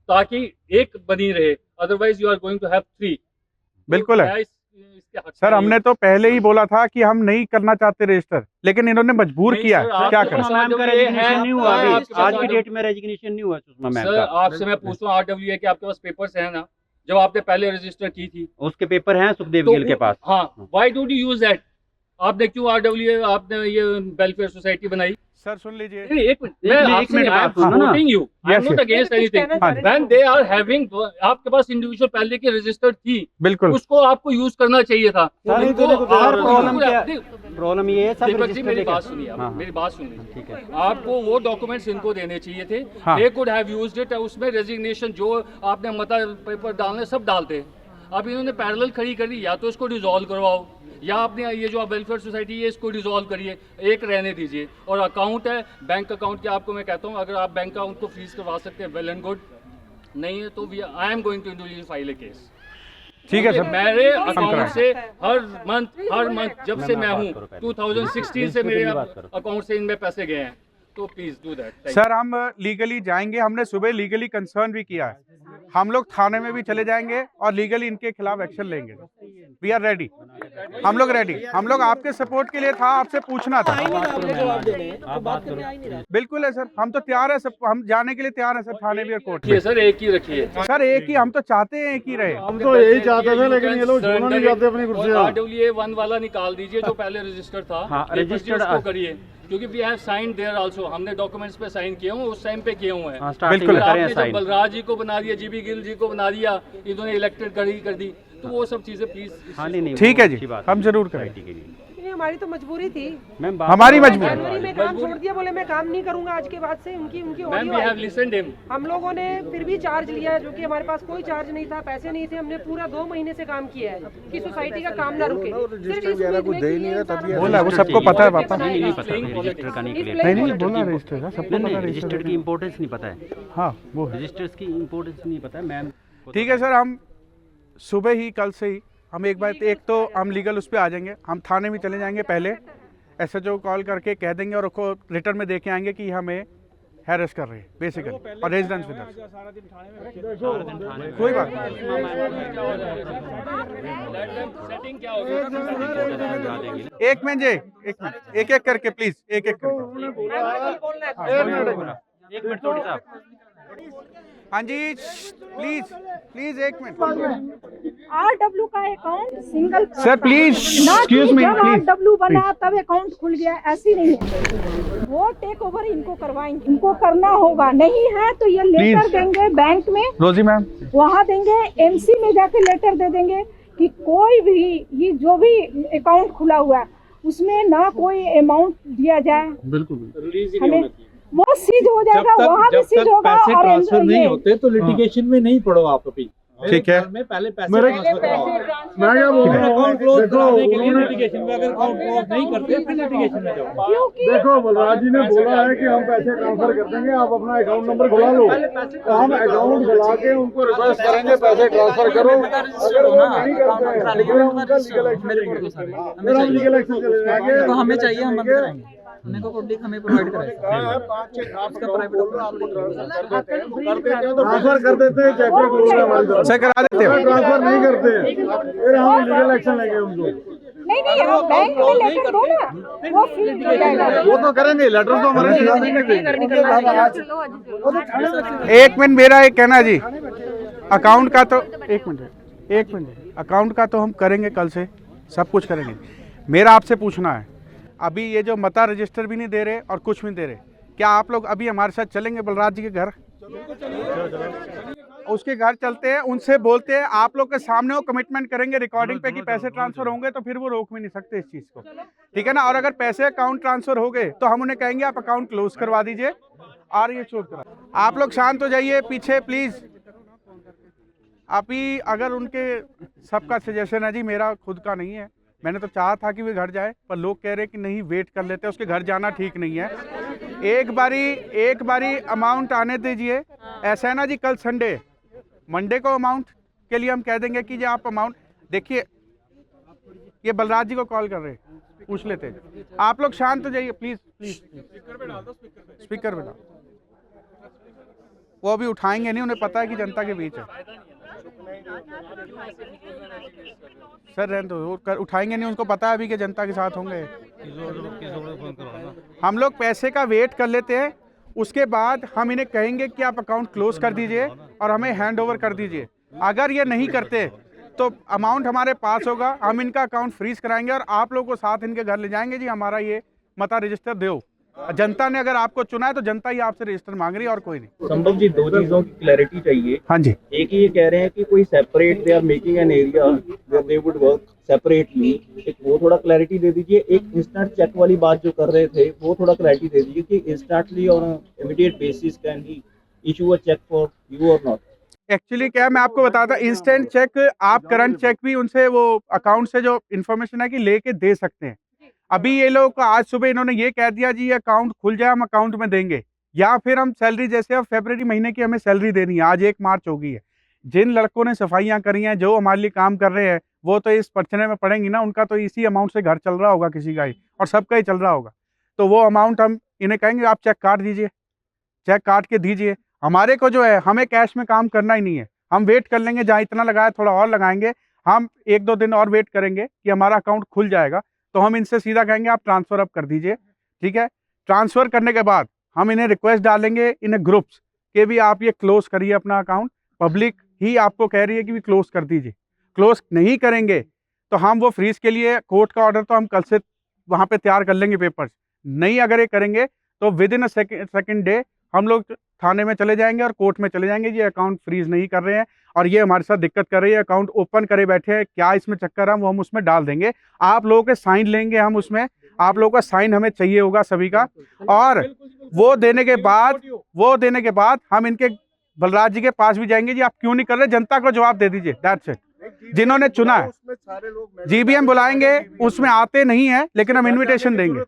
ताकि एक बनी रहे, otherwise you are going to have 3। बिल्कुल है सर, हमने तो पहले ही बोला था कि हम नहीं करना चाहते रजिस्टर, लेकिन इन्होंने मजबूर किया है, क्या करें। सुषमा मैम का रेजिग्नेशन नहीं हुआ अभी, आज की डेट में रेजिग्नेशन नहीं हुआ सुषमा मैम सर का। आपसे मैं पूछ रहा हूँ, RWA के आपके पास पेपर्स हैं ना, जब आपने पहले रजिस्टर की थी उसके पेपर हैं सुखदेव तो गिल के पास। हाँ, why don't you use that. आपने क्यों RWA आपने ये वेलफेयर सोसाइटी बनाई। सर सुन लीजिए, नहीं, एक मिनट, मैं आपसे मिनट बात सुनो ना। Supporting you, I am Yes, not yes. Against anything. हाँ। व्हेन दे आर हैविंग, आपके पास इंडिविजुअल पहले की रजिस्टर थी, बिल्कुल उसको आपको यूज करना चाहिए था। सर, उनको सर, प्रॉब्लम क्या नहीं, प्रॉब्लम ये है सब दीपक जी रजिस्टर मेरी लेके- बात सुनिए आप, हाँ, मेरी बात सुनिए। ठीक है। आपको वो डॉक्यूमेंट्स इनको देने चाहिए थे, हाँ। They could have used it. उसमें रेजिग्नेशन जो आपने मता पेपर डालने सब डालते। अब इन्होंने पैरेलल खड़ी कर दी, या तो इसको डिसॉल्व करवाओ या आपने ये जो वेलफेयर सोसाइटी है इसको डिसॉल्व करिए, एक रहने दीजिए। और अकाउंट है बैंक अकाउंट के, आपको मैं कहता हूँ अगर आप बैंक अकाउंट को फ्रीज करवा सकते हैं वेल एंड गुड, नहीं है तो I am going to individually file a case. ठीक है सर। मेरे अकाउंट से हर मंथ जब से मैं हूँ 2016 से मेरे अकाउंट से इनमें पैसे गए हैं, तो प्लीज डू दैट। सर हम लीगली जाएंगे, हमने सुबह लीगली कंसर्न भी किया है, हम लोग थाने में भी चले जाएंगे और लीगली इनके खिलाफ एक्शन लेंगे। वी आर रेडी, हम लोग रेडी, हम लोग आपके सपोर्ट के लिए था, आपसे पूछना था। जवाब दे रहे हैं तो बात करने आ ही नहीं रहा। बिल्कुल है सर, हम तो तैयार है, सब हम जाने के लिए तैयार है सर, थाने भी और कोर्ट में। रखिए सर, एक ही रखिए। सर एक ही, हम तो चाहते हैं एक ही रहे। हम तो यही चाहते थे, लेकिन ये लोग छोड़ना नहीं चाहते अपनी कुर्सियां। RWA 1 वाला निकाल दीजिए जो पहले रजिस्टर था। हाँ, रजिस्टर्ड registered करिए, क्योंकि we have signed there also, हमने डॉक्यूमेंट्स पे साइन किए हुए, उस टाइम पे किए हुए हैं। हाँ, स्टार्टिंग बिल्कुल। में करें आपने जब साइन। बलराज जी को बना दिया, GB गिल जी को बना दिया, इन्होंने इलेक्टेड कर दी, तो वो सब चीजें प्लीज। हाँ, नहीं, ठीक है जी, अच्छी बात हम है जरूर करें। सोसाइटी के लिए। नहीं, हमारी तो मजबूरी थी। मैम हमारी मजबूरी। जनवरी में काम छोड़ दिया, बोले मैं काम नहीं करूंगा आज के बाद से। उनकी ma'am audio we have I. Listened him. हम लोगों ने फिर भी चार्ज लिया, जो कि हमारे पास कोई चार्ज नहीं था, पैसे नहीं थे। हमने पूरा 2 महीने से काम किया है कि सोसाइटी का काम ना रुके। सिर्फ इस उम्मीद में कि ये इंसान बोला, वो सबको पता है पापा। नहीं पता, रजिस्टर का नहीं क्लियर। नहीं नहीं बोला रजिस्टर का, सबको पता है रजिस्टर की इम्पोर्टेंस नहीं पता है। हाँ वो है। रजिस्टर्स की इम्पोर्टेंस नहीं पता है मैम। ठीक है सर, हम सुबह ही कल से ही हम एक बार, एक तो हम लीगल उस पर आ जाएंगे, हम थाने में चले जाएंगे, पहले SHO कॉल करके कह देंगे और उसको रिटर्न में दे के आएंगे कि हमें हैरेस कर रहे हैं बेसिकली, और रेजिडेंस विद कोई बात नहीं। सेटिंग क्या होगी? एक मिनट जी, एक मिनट, एक एक करके प्लीज, एक एक करके। एक मिनट थोड़ी साहब। हाँ जी प्लीज प्लीज, एक मिनट। RW का account single sir please excuse me please. RW बना तब अकाउंट खुल गया, ऐसी नहीं है। वो टेक ओवर इनको करवाएंगे, इनको करना होगा। नहीं है तो ये लेटर Please. देंगे बैंक में, रोजी मैम वहाँ देंगे, MC में जाके लेटर दे देंगे कि कोई भी ये जो भी अकाउंट खुला हुआ है उसमें ना कोई अमाउंट दिया जाए, बिल्कुल हमें वो सीज हो जाएगा, वहाँ भी सीज होगा। पैसे और ट्रांसफर नहीं ये होते तो लिटिगेशन में नहीं पड़ो आप अभी। ठीक है। में पहले पैसे मेरे- ट्रांसफर कराओ। मैं क्या बोल रहा हूँ, अकाउंट क्लोज देखो कराने के लिए उन्होंने- लिटिगेशन में, अगर अकाउंट क्लोज नहीं करते फिर लिटिगेशन में जाओ। क्योंकि देखो बलराज जी ने बोला है कि हम पैसे ट्रांसफर कर देंगे, आप अपना अकाउंट नंबर खुला लो। तो हम अकाउंट खुला के उनको रिक्वेस्ट करेंगे पैसे ट्रांसफर करो। अगर वो नहीं करते हैं तो फिर हम उनका लीगल एक्शन लेंगे। फिर हम लीगल एक्शन चले जाएंगे। तो हमें चाहिए, हम बंद कराएंगे। हमें को कोड हमें प्रोवाइड कराएगा। ट्रांसफर कर देते हैं, चेक पे क्लोज है हमारी तरफ सर करा देते हो। ट्रांसफर नहीं करते हैं फिर हम लीगल एक्शन लेंगे उनको। नहीं आप बैंक में लेटर दो ना, वो फ्री हो जाएगा। वो तो करेंगे, लेटर तो हमारे एक मिनट, मेरा एक कहना जी, अकाउंट का तो एक मिनट अकाउंट का तो हम करेंगे, कल से सब कुछ करेंगे। मेरा आपसे पूछना है, अभी ये जो मता रजिस्टर भी नहीं दे रहे और कुछ भी नहीं दे रहे, क्या आप लोग अभी हमारे साथ चलेंगे बलराज जी के घर? उसके घर चलते हैं, उनसे बोलते हैं, आप लोग के सामने वो कमिटमेंट करेंगे रिकॉर्डिंग पे कि पैसे ट्रांसफर होंगे, तो फिर वो रोक भी नहीं सकते इस चीज़ को, ठीक है ना। और अगर पैसे अकाउंट ट्रांसफर हो गए तो हम उन्हें कहेंगे आप अकाउंट क्लोज करवा दीजिए और ये छोड़ करा। आप लोग शांत हो जाइए पीछे प्लीज़। अभी अगर उनके सबका सजेशन है जी, मेरा खुद का नहीं है। मैंने तो चाहा था कि वे घर जाए, पर लोग कह रहे हैं कि नहीं वेट कर लेते, उसके घर जाना ठीक नहीं है। एक बारी अमाउंट आने दीजिए। ऐसा है ना जी, कल संडे, मंडे को अमाउंट के लिए हम कह देंगे कि जी आप अमाउंट देखिए। ये बलराज जी को कॉल कर रहे हैं, पूछ लेते हैं। आप लोग शांत हो जाइए प्लीज प्लीज। स्पीकर पे डाल, वो अभी उठाएंगे नहीं, उन्हें पता है कि जनता के बीच है। सर रहने दो, वो उठाएंगे नहीं, उनको पता है अभी कि जनता के साथ होंगे। हम लोग पैसे का वेट कर लेते हैं, उसके बाद हम इन्हें कहेंगे कि आप अकाउंट क्लोज कर दीजिए और हमें हैंड ओवर कर दीजिए। अगर ये नहीं करते तो अमाउंट हमारे पास होगा, हम इनका अकाउंट फ्रीज कराएंगे और आप लोगों को साथ इनके घर ले जाएंगे। जी हमारा ये मता रजिस्टर दो। जनता ने अगर आपको चुना है तो जनता ही आपसे रजिस्टर मांग रही है और कोई नहीं। संभव जी, दो चीजों की क्लैरिटी चाहिए। हाँ जी, एक ये कह रहे हैं कि कोई separate they are making an area where they would work separately, एक वो थोड़ा क्लैरिटी दे दीजिए। एक इंस्टेंट चेक वाली बात जो कर रहे थे वो थोड़ा क्लैरिटी दे दीजिए कि instantly on immediate basis can he issue a cheque for you और नॉट। एक्चुअली क्या है, मैं आपको बताता, इंस्टेंट चेक आप करंट चेक भी उनसे वो अकाउंट से जो इन्फॉर्मेशन है कि लेके दे सकते हैं। अभी ये लोग आज सुबह इन्होंने ये कह दिया जी ये अकाउंट खुल जाए हम अकाउंट में देंगे, या फिर हम सैलरी, जैसे अब फरवरी महीने की हमें सैलरी देनी है, आज 1 मार्च हो गई है। जिन लड़कों ने सफाइयाँ करी हैं, जो हमारे लिए काम कर रहे हैं, वो तो इस परचने में पड़ेंगी ना, उनका तो इसी अमाउंट से घर चल रहा होगा किसी का ही, और सबका ही चल रहा होगा। तो वो अमाउंट हम इन्हें कहेंगे आप चेक काट दीजिए, चेक काट के दीजिए। हमारे को जो है, हमें कैश में काम करना ही नहीं है, हम वेट कर लेंगे, जहाँ इतना लगाया थोड़ा और लगाएंगे। हम 1-2 दिन और वेट करेंगे कि हमारा अकाउंट खुल जाएगा, तो हम इनसे सीधा कहेंगे आप ट्रांसफ़र अब कर दीजिए, ठीक है। ट्रांसफ़र करने के बाद हम इन्हें रिक्वेस्ट डालेंगे इन ग्रुप्स के भी आप ये क्लोज करिए अपना अकाउंट। पब्लिक ही आपको कह रही है कि भी क्लोज कर दीजिए। क्लोज नहीं करेंगे तो हम वो फ्रीज के लिए कोर्ट का ऑर्डर तो हम कल से वहाँ पे तैयार कर लेंगे पेपर्स। नहीं अगर ये करेंगे तो with in a second day हम लोग थाने में चले जाएंगे और कोर्ट में चले जाएंगे। ये अकाउंट फ्रीज नहीं कर रहे हैं और ये हमारे साथ दिक्कत कर रही है, अकाउंट ओपन करे बैठे हैं, क्या इसमें चक्कर है, वो हम उसमें डाल देंगे। आप लोगों के साइन लेंगे हम उसमें, आप लोगों का साइन हमें चाहिए होगा सभी का। और वो देने के बाद हम इनके बलराज जी के पास भी जाएंगे। जी आप क्यों नहीं कर रहे, जनता को जवाब दे दीजिए, दैट्स इट। जिन्होंने चुना है जीबीएम बुलाएंगे, उसमें आते नहीं है, लेकिन हम इन्विटेशन देंगे,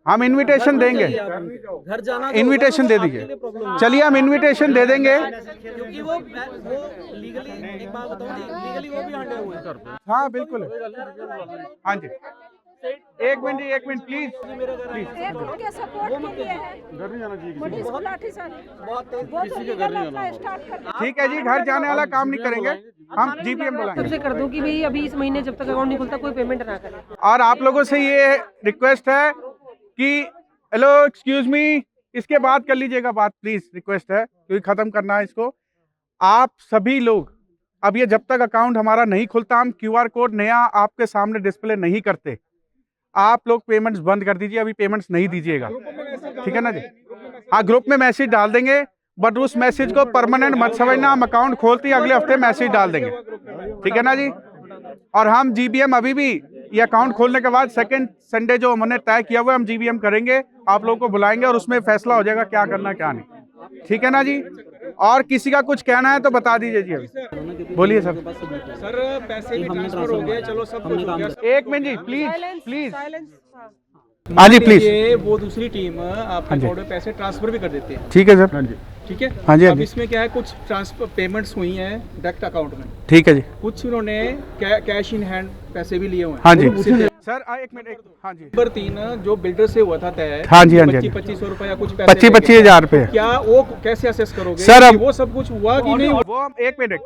हम इन्विटेशन देंगे, घर जाना इन्विटेशन दे दीजिए। चलिए हम इन्विटेशन दे देंगे। क्योंकि वो लीगली, एक बात बताऊं जी, लीगली वो भी हटे हुए हैं। हाँ बिल्कुल, हाँ जी, एक मिनट प्लीज प्लीज। एक उनके सपोर्ट के लिए है, घर नहीं जाना चाहिए बड़ी लाठी से वो तो लीगल अपना स्टार्ट कर दिया। ठीक है जी, घर जाने वाला काम नहीं करेंगे, हम जीपीएम बुलाएंगे। सबसे कर दूं कि भाई अभी इस महीने जब तक अकाउंट नहीं खुलता कोई पेमेंट ना करे। और आप लोगों से ये रिक्वेस्ट है कि हेलो एक्सक्यूज मी, इसके बाद कर लीजिएगा बात प्लीज, रिक्वेस्ट है, क्योंकि ख़त्म करना है इसको। आप सभी लोग अब ये जब तक अकाउंट हमारा नहीं खुलता, हम QR कोड नया आपके सामने डिस्प्ले नहीं करते। आप लोग पेमेंट्स बंद कर दीजिए, अभी पेमेंट्स नहीं दीजिएगा, ठीक है ना जी। हाँ, ग्रुप में मैसेज डाल देंगे, बट उस मैसेज को परमानेंट मत समझना। हम अकाउंट खोलते ही अगले हफ्ते मैसेज डाल देंगे, ठीक है ना जी। और हम GBM अभी भी ये अकाउंट खोलने के बाद सेकंड संडे जो हमने तय किया हुआ है, हम GBM करेंगे, आप लोगों को बुलाएंगे और उसमें फैसला हो जाएगा क्या करना क्या नहीं, ठीक है ना जी। और किसी का कुछ कहना है तो बता दीजिए जी, अभी बोलिए सर। सर पैसे भी ट्रांसफर हो गए, चलो सब कुछ हो गया। एक मिनट जी, प्लीज प्लीज। हाँ जी प्लीज। ये वो दूसरी टीम आपके अकाउंट में पैसे ट्रांसफर भी कर देते हैं, ठीक है सर। ठीक है। हाँ जी, हाँ अब जी। इसमें क्या है, कुछ ट्रांसफर पेमेंट्स हुई हैं डायरेक्ट अकाउंट में, ठीक है जी। कुछ उन्होंने कैश इन हैंड पैसे भी लिए हुए हैं। हाँ जी सर, एक मिनट। हाँ जी, नंबर 3 जो बिल्डर से हुआ था तय, हाँ जी, हाँ जी, 2500 रुपए या कुछ पैसे 25,000 रुपए। क्या वो कैसे असेस करोगे सर, अब कि वो सब कुछ हुआ कि नहीं हुआ? वो हम एक मिनट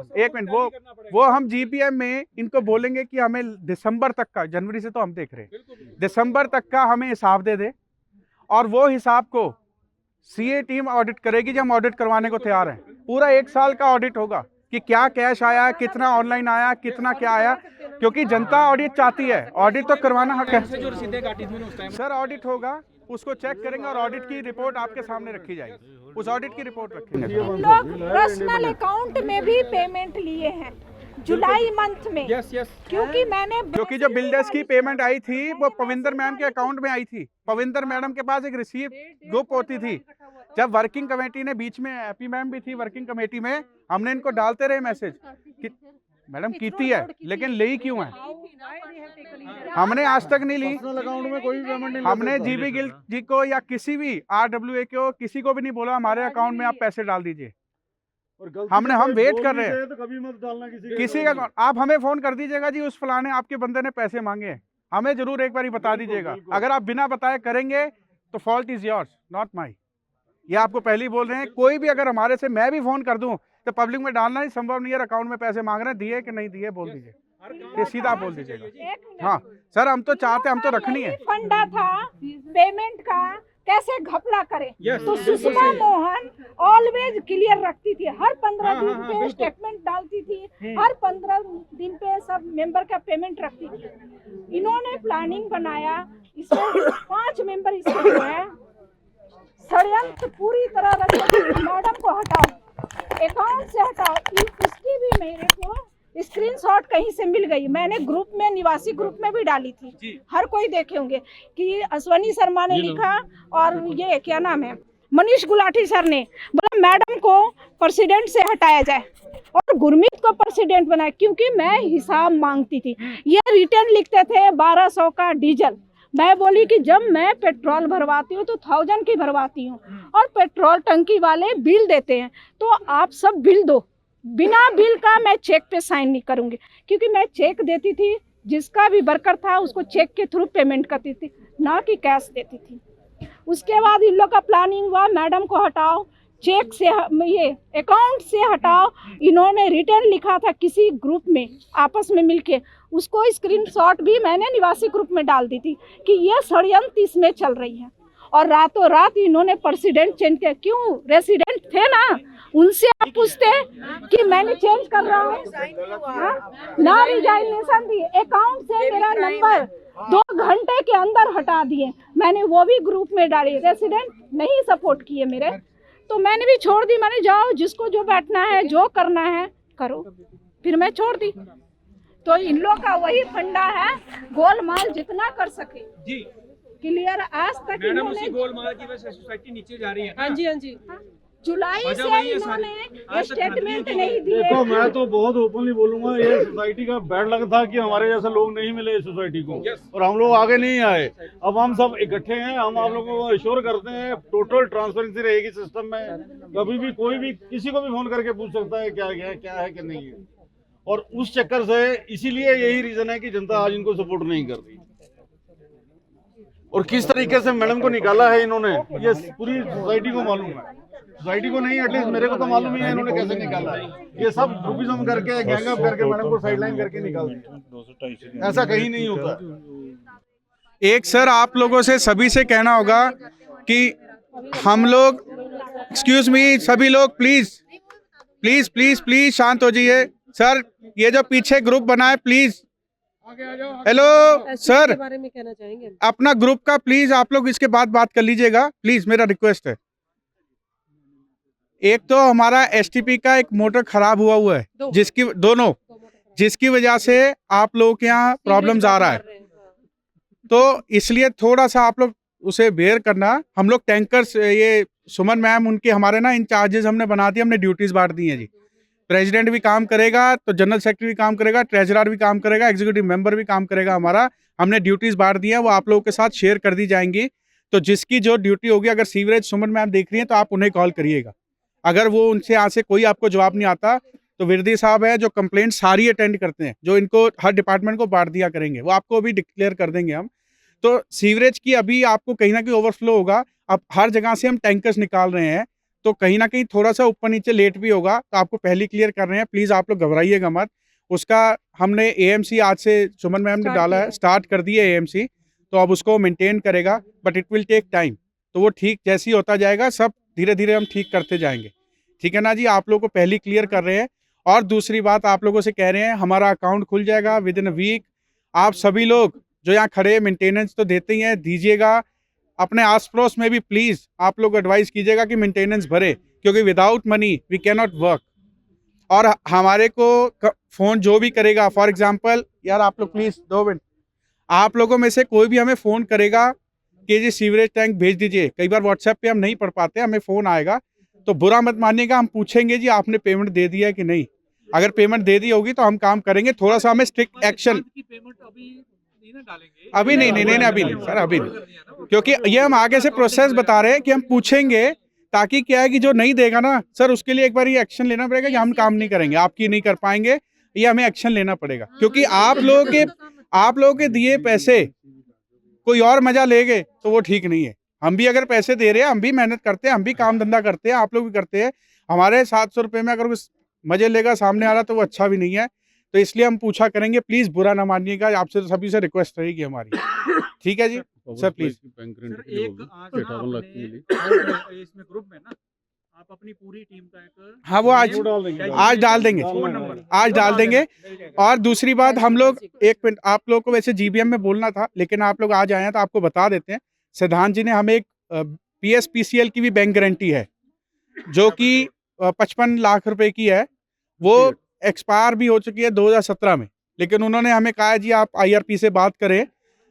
वो हम GBM में इनको बोलेंगे कि हमें दिसंबर तक का, जनवरी से तो हम देख रहे हैं, दिसंबर तक का हमें हिसाब दे दे, और वो हिसाब को CA टीम ऑडिट करेगी। जब हम ऑडिट करवाने को तैयार हैं, पूरा 1 साल का ऑडिट होगा कि क्या कैश आया, कितना ऑनलाइन आया, कितना क्या आया, क्योंकि जनता ऑडिट चाहती है, ऑडिट तो करवाना हक है। जो रसीदें काटी थी उस टाइम सर ऑडिट होगा, उसको चेक करेंगे और ऑडिट की रिपोर्ट आपके सामने रखी जाएगी, उस ऑडिट की रिपोर्ट रखेंगे। हम लोग पर्सनल अकाउंट में भी पेमेंट लिए हैं जुलाई मंथ में, यस क्योंकि मैंने क्योंकि जो बिल्डर्स की पेमेंट आई थी वो पविंदर मैम के अकाउंट में आई थी। पविंदर मैडम के पास एक रिसीव ग्रुप होती थी। जब वर्किंग कमेटी ने बीच में, हैप्पी मैम भी थी वर्किंग कमेटी में, हमने इनको डालते रहे मैसेज कि मैडम कीती है, लेकिन ली क्यों है, हमने आज तक नहीं ली। अकाउंट में कोई पेमेंट नहीं, हमने GB गिल जी को या किसी भी RWA को किसी को भी नहीं बोला हमारे अकाउंट में आप पैसे डाल दीजिए। हम वेट कर रहे हैं, तो कभी मत डालना किसी का अकाउंट। आप हमें फोन कर दीजिएगा जी, उस फलाने आपके बंदे ने पैसे मांगे हैं, हमें जरूर एक बार बता दीजिएगा। अगर आप बिना बताए करेंगे तो fault is yours not my. ये आपको पहले ही बोल रहे हैं। कोई भी अगर हमारे से, मैं भी फोन कर दूं तो पब्लिक में डालना ही संभव नहीं है। अकाउंट में पैसे मांग रहे हैं, दिए कि नहीं दिए बोल दीजिए, ये सीधा बोल दीजिएगा। हाँ सर, हम तो चाहते, हम तो रखनी है। फंडा था पेमेंट का, कैसे घपला करे। तो सुषमा मोहन ऑलवेज क्लियर रखती थी, हर 15 दिन पे स्टेटमेंट डालती थी, हर 15 दिन पे सब मेंबर का पेमेंट रखती थी। इन्होंने प्लानिंग बनाया, इसमें 5 मेंबर इसमें जो है षड्यंत्र पूरी तरह रचे। मैडम को हटाओ, अकाउंट से हटाओ। इसकी भी मेरे को स्क्रीनशॉट कहीं से मिल गई, मैंने ग्रुप में, निवासी ग्रुप में भी डाली थी, हर कोई देखे होंगे कि अश्वनी शर्मा ने लिखा और ये क्या नाम है, मनीष गुलाटी सर ने बोला मैडम को प्रेसिडेंट से हटाया जाए और गुरमीत को प्रेसिडेंट बनाया, क्योंकि मैं हिसाब मांगती थी। ये रिटर्न लिखते थे 1200 का डीजल। मैं बोली कि जब मैं पेट्रोल भरवाती हूँ तो 1000 की भरवाती हूँ और पेट्रोल टंकी वाले बिल देते हैं, तो आप सब बिल दो। बिना बिल का मैं चेक पे साइन नहीं करूंगी, क्योंकि मैं चेक देती थी, जिसका भी वर्कर था उसको चेक के थ्रू पेमेंट करती थी, ना कि कैश देती थी। उसके बाद इन लोग का प्लानिंग हुआ, मैडम को हटाओ, चेक से ये अकाउंट से हटाओ। इन्होंने रिटर्न लिखा था किसी ग्रुप में आपस में मिलके, उसको स्क्रीनशॉट भी मैंने निवासी ग्रुप में डाल दी थी कि ये षड्यंत्र इसमें चल रही है। और रातों रात इन्होंने प्रेसिडेंट चेंज किया। क्यों? रेसिडेंट थे ना, उनसे आप पूछते कि मैंने चेंज कर रहा हूँ ना, रिजाइनेशन दी। अकाउंट से मेरा नंबर 2 घंटे के अंदर हटा दिए, मैंने वो भी ग्रुप में डाली। रेसिडेंट नहीं सपोर्ट किए मेरे, तो मैंने भी छोड़ दी। मैंने जाओ, जिसको जो बैठना है, जो करना है करो, फिर मैं छोड़ दी। तो इन लोग का वही फंडा है, गोलमाल जितना कर सके जी क्लियर। आज तक मैडम उसी गोलमाल की वजह से सोसाइटी नीचे जा रही है। हाँ जी, हाँ जी। जुलाई से इन्होंने स्टेटमेंट नहीं दिए। देखो, मैं तो बहुत ओपनली बोलूंगा, ये सोसाइटी का बैड लक था कि हमारे जैसे लोग नहीं मिले इस सोसाइटी को, और हम लोग आगे नहीं आए। अब हम सब इकट्ठे हैं, हम आप लोगों को एश्योर करते हैं टोटल ट्रांसपेरेंसी रहेगी सिस्टम में। कभी भी कोई भी किसी को भी फोन करके पूछ सकता है क्या है कि नहीं है। और उस चक्कर से, इसीलिए यही रीजन है कि जनता आज इनको सपोर्ट नहीं कर रही। और किस तरीके से मैडम को निकाला है इन्होंने, ये पूरी सोसाइटी को मालूम है। सोसाइटी को नहीं, एटलीस्ट मेरे को तो मालूम ही है इन्होंने कैसे निकाला है। ये सब ग्रुपिज्म करके, गैंगअप करके मैडम को साइडलाइन करके निकालते। ऐसा कहीं नहीं होता। एक सर, आप लोगों से सभी से कहना होगा कि हम लोग, एक्सक्यूज मी, सभी लोग प्लीज प्लीज प्लीज प्लीज शांत हो जाइए। सर ये जो पीछे ग्रुप बना है प्लीज, हेलो सर, बारे में कहना चाहेंगे। अपना ग्रुप का प्लीज आप लोग इसके बाद बात कर लीजिएगा प्लीज, मेरा रिक्वेस्ट है। एक तो हमारा एसटीपी का एक मोटर खराब हुआ है, जिसकी वजह से आप लोगों के यहाँ प्रॉब्लम्स आ रहा है, तो इसलिए थोड़ा सा आप लोग उसे बेयर करना। हम लोग टैंकर्स, ये सुमन मैम उनके हमारे ना इंचार्जेस हमने बना दिए, हमने ड्यूटीज बांट दी हैं जी। प्रेसिडेंट भी काम करेगा तो जनरल सेक्रेटरी भी काम करेगा, ट्रेजरर भी काम करेगा, एग्जीक्यूटिव मेंबर भी काम करेगा हमारा। हमने ड्यूटीज बांट दी हैं, वो आप लोगों के साथ शेयर कर दी जाएंगी। तो जिसकी जो ड्यूटी होगी, अगर सीवरेज सुमन मैम देख रही हैं तो आप उन्हें कॉल करिएगा। अगर वो उनसे यहाँ से कोई आपको जवाब नहीं आता तो विरदी साहब है जो कंप्लेंट सारी अटेंड करते हैं, जो इनको हर डिपार्टमेंट को बांट दिया करेंगे, वो आपको भी डिक्लेयर कर देंगे हम। तो सीवरेज की अभी आपको कहीं ना कहीं ओवरफ्लो होगा। अब हर जगह से हम टैंकर्स निकाल रहे हैं, तो कहीं ना कहीं थोड़ा सा ऊपर नीचे लेट भी होगा, तो आपको पहले क्लियर कर रहे हैं, प्लीज़ आप लोग घबराइएगा मत। उसका हमने एएमसी आज से सुमन मैम ने डाला है, स्टार्ट कर दिया एएमसी, तो अब उसको मेंटेन करेगा, but it will take time. तो वो ठीक जैसे ही होता जाएगा, सब धीरे धीरे हम ठीक करते जाएंगे, ठीक है ना जी। आप लोगों को पहले क्लियर कर रहे हैं। और दूसरी बात आप लोगों से कह रहे हैं, हमारा अकाउंट खुल जाएगा विद इन अ वीक। आप सभी लोग जो यहाँ खड़े मेंटेनेंस तो देते ही हैं, दीजिएगा। अपने आस पड़ोस में भी प्लीज़ आप लोग एडवाइस कीजिएगा कि मेंटेनेंस भरे, क्योंकि without money we can not work. और हमारे को फ़ोन जो भी करेगा, फॉर एग्जांपल यार आप लोग प्लीज़ 2 मिनट, आप लोगों में से कोई भी हमें फ़ोन करेगा कि जी सीवरेज टैंक भेज दीजिए, कई बार व्हाट्सएप पे हम नहीं पढ़ पाते, हमें फ़ोन आएगा, तो बुरा मत मानिएगा। हम पूछेंगे जी आपने पेमेंट दे दिया है कि नहीं। अगर पेमेंट दे दी होगी तो हम काम करेंगे। थोड़ा सा हमें स्ट्रिक्ट एक्शन अभी नहीं सर, अभी नहीं, क्योंकि ये हम आगे से प्रोसेस बता रहे हैं कि हम पूछेंगे, ताकि क्या है कि जो नहीं देगा ना सर, उसके लिए एक बार ये एक्शन लेना पड़ेगा कि हम काम नहीं करेंगे, आपकी नहीं कर पाएंगे, ये हमें एक्शन लेना पड़ेगा। क्योंकि आप लोगों के दिए पैसे कोई और मजा लेंगे तो वो ठीक नहीं है। हम भी अगर पैसे दे रहे हैं, हम भी मेहनत करते हैं, हम भी काम धंधा करते हैं, आप लोग भी करते हैं। हमारे 700 रुपये में अगर कुछ मजे लेगा सामने आ रहा तो वो अच्छा भी नहीं है। तो इसलिए हम पूछा करेंगे, प्लीज़ बुरा ना मानिएगा, आपसे सभी से रिक्वेस्ट रहेगी हमारी, ठीक है जी सर प्लीज़। इसमें ग्रुप में ना आप अपनी पूरी टीम का एक, हाँ वो आज डाल देंगे, आज डाल देंगे। और दूसरी बात, हम लोग 1 मिनट, आप लोग को वैसे जीबीएम में बोलना था, लेकिन आप लोग आज आए हैं तो आपको बता देते हैं। सिद्धांत जी ने हमें एक पीएसपीसीएल की भी बैंक गारंटी है, जो कि 55 लाख रुपए की है। वो एक्सपायर भी हो चुकी है 2017 में, लेकिन उन्होंने हमें कहा है जी आप आईआरपी से बात करें,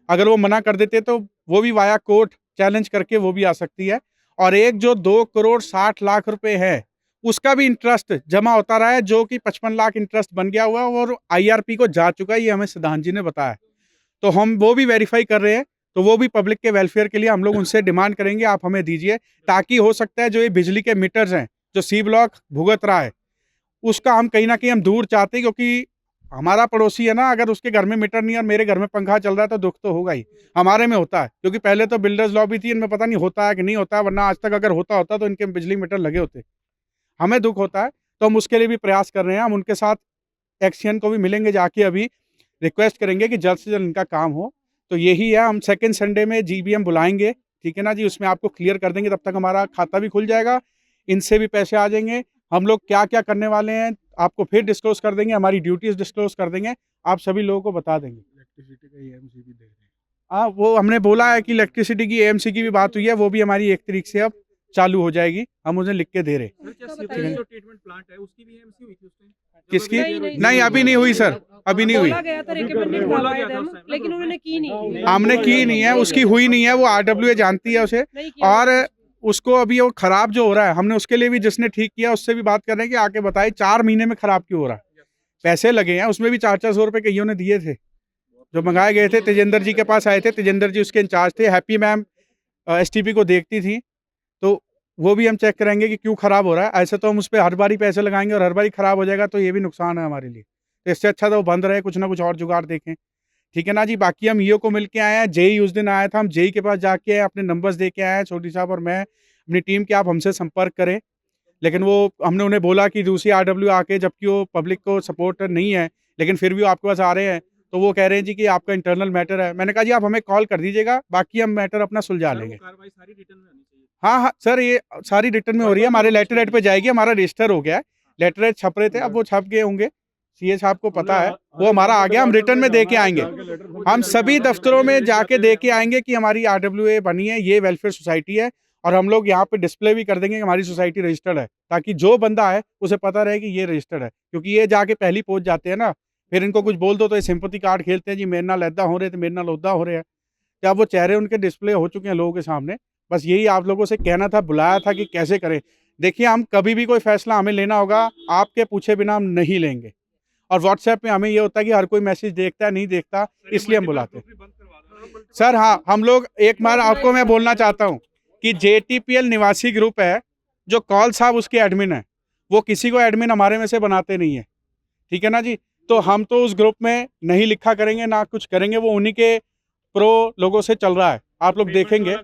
अगर वो मना कर देते तो वो भी वाया कोर्ट चैलेंज करके वो भी आ सकती है। और एक जो 2 करोड़ 60 लाख रुपए है, उसका भी इंटरेस्ट जमा होता रहा है, जो कि 55 लाख इंटरेस्ट बन गया हुआ है और आईआरपी को जा चुका है, ये हमें सिद्धांत जी ने बताया। तो हम वो भी वेरीफाई कर रहे हैं, तो वो भी पब्लिक के वेलफेयर के लिए हम लोग उनसे डिमांड करेंगे आप हमें दीजिए, ताकि हो सकता है जो ये बिजली के मीटर्स हैं जो सी ब्लॉक भुगत रहा है, उसका हम कहीं ना कहीं हम दूर चाहते हैं। क्योंकि हमारा पड़ोसी है ना, अगर उसके घर में मीटर नहीं और मेरे घर में पंखा चल रहा है तो दुख तो होगा ही, हमारे में होता है। क्योंकि पहले तो बिल्डर्स लॉबी थी, इनमें पता नहीं होता है कि नहीं होता है, वरना आज तक अगर होता तो इनके बिजली मीटर लगे होते। हमें दुख होता है, तो हम उसके लिए भी प्रयास कर रहे हैं। हम उनके साथ एक्शन को भी मिलेंगे जाके, अभी रिक्वेस्ट करेंगे कि जल्द से जल्द इनका काम हो। तो यही है, हम सेकेंड संडे में जीबीएम बुलाएंगे, ठीक है ना जी, उसमें आपको क्लियर कर देंगे। तब तक हमारा खाता भी खुल जाएगा, इनसे भी पैसे आ जाएंगे। हम लोग क्या क्या करने वाले हैं आपको फिर डिस्क्लोज कर देंगे, हमारी ड्यूटीज डिस्क्लोज कर देंगे, आप सभी लोगों को बता देंगे। इलेक्ट्रिसिटी का एएमसी भी दे रहे हैं, हाँ वो हमने बोला है कि इलेक्ट्रिसिटी की एएमसी की भी बात हुई है, वो भी हमारी 1 तारीख से अब चालू हो जाएगी, हम उन्हें लिख के दे रहे। जो ट्रीटमेंट प्लांट है उसकी भी एएमसी हुई थी उस टाइम? किसकी? नहीं अभी नहीं हुई सर, अभी नहीं हुई, लेकिन उन्होंने की नहीं, हमने की नहीं है, उसकी हुई नहीं है, वो आरडब्ल्यूए जानती है उसे। और उसको अभी वो खराब जो हो रहा है, हमने उसके लिए भी जिसने ठीक किया उससे भी बात कर रहे हैं कि आके बताए 4 महीने में खराब क्यों हो रहा है। पैसे लगे हैं उसमें भी, 400 रुपये कईयों ने दिए थे जो मंगाए गए थे। तेजेंद्र जी के पास आए थे, तेजेंद्र जी उसके इंचार्ज थे, हैप्पी मैम एसटीपी को देखती थी, तो वो भी हम चेक करेंगे कि क्यों ख़राब हो रहा है। ऐसे तो हम उस पर हर बारी पैसे लगाएंगे और हर बारी ख़राब हो जाएगा तो ये भी नुकसान है हमारे लिए। तो इससे अच्छा तो वो बंद रहे, कुछ ना कुछ और जुगाड़ देखें, ठीक है ना जी। बाकी हम ईओ को मिल के आए हैं, जेई उस दिन आया था, हम जेई के पास जाके आए, अपने नंबर्स दे के आए हैं, छोटी साहब और मैं, अपनी टीम के, आप हमसे संपर्क करें। लेकिन वो हमने उन्हें बोला कि दूसरी आरडब्ल्यू आके, जबकि वो पब्लिक को सपोर्ट नहीं है, लेकिन फिर भी वो आपके पास आ रहे हैं, तो वो कह रहे हैं जी कि आपका इंटरनल मैटर है। मैंने कहा जी आप हमें कॉल कर दीजिएगा, बाकी हम मैटर अपना सुलझा लेंगे। हाँ सर, ये सारी रिटर्न में हो रही है, हमारे लेटर हेड पे जाएगी, हमारा रजिस्टर हो गया है, लेटर हेड छप रहे थे, अब वो छप गए होंगे, सीए साहब को पता है, वो हमारा आ गया, हम रिटर्न में दे के आएंगे। हम सभी दफ्तरों में जाके दे के आएंगे कि हमारी RWA बनी है, ये वेलफेयर सोसाइटी है, और हम लोग यहाँ पे डिस्प्ले भी कर देंगे कि हमारी सोसाइटी रजिस्टर्ड है, ताकि जो बंदा है उसे पता रहे कि ये रजिस्टर्ड है। क्योंकि ये जाके पहली पहुंच जाते हैं ना, फिर इनको कुछ बोल दो तो ये सिंपैथी कार्ड खेलते हैं, जी मेरे नाल ऐदा हो रहे थे, मेरे नाल ओदा हो रहे हैं। जब वो चेहरे उनके डिस्प्ले हो चुके हैं लोगों के सामने, बस यही आप लोगों से कहना था, बुलाया था कि कैसे करें। देखिए, हम कभी भी कोई फैसला हमें लेना होगा, आपके पूछे बिना हम नहीं लेंगे। और व्हाट्सएप में हमें ये होता है कि हर कोई मैसेज देखता है, नहीं देखता, इसलिए हम बुलाते हैं। सर हाँ, हम लोग एक बार आपको मैं बोलना चाहता हूँ कि JTPL निवासी ग्रुप है, जो कॉल साहब उसके एडमिन है, वो किसी को एडमिन हमारे में से बनाते नहीं है, ठीक है ना जी। तो हम तो उस ग्रुप में नहीं लिखा करेंगे, ना कुछ करेंगे, वो उन्हीं के प्रो लोगों से चल रहा है, आप लोग देखेंगे।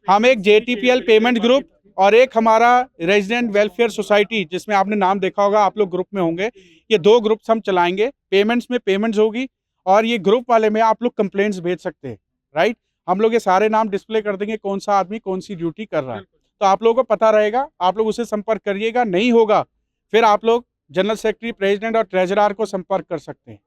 हम एक JTPL पेमेंट ग्रुप और एक हमारा रेजिडेंट वेलफेयर सोसाइटी, जिसमें आपने नाम देखा होगा, आप लोग ग्रुप में होंगे, ये 2 ग्रुप्स हम चलाएंगे। पेमेंट्स में पेमेंट्स होगी, और ये ग्रुप वाले में आप लोग कंप्लेंट्स भेज सकते हैं, राइट। हम लोग ये सारे नाम डिस्प्ले कर देंगे, कौन सा आदमी कौन सी ड्यूटी कर रहा है, तो आप लोगों को पता रहेगा, आप लोग उसे संपर्क करिएगा। नहीं होगा फिर आप लोग जनरल सेक्रेटरी, प्रेसिडेंट और ट्रेजरर को संपर्क कर सकते हैं,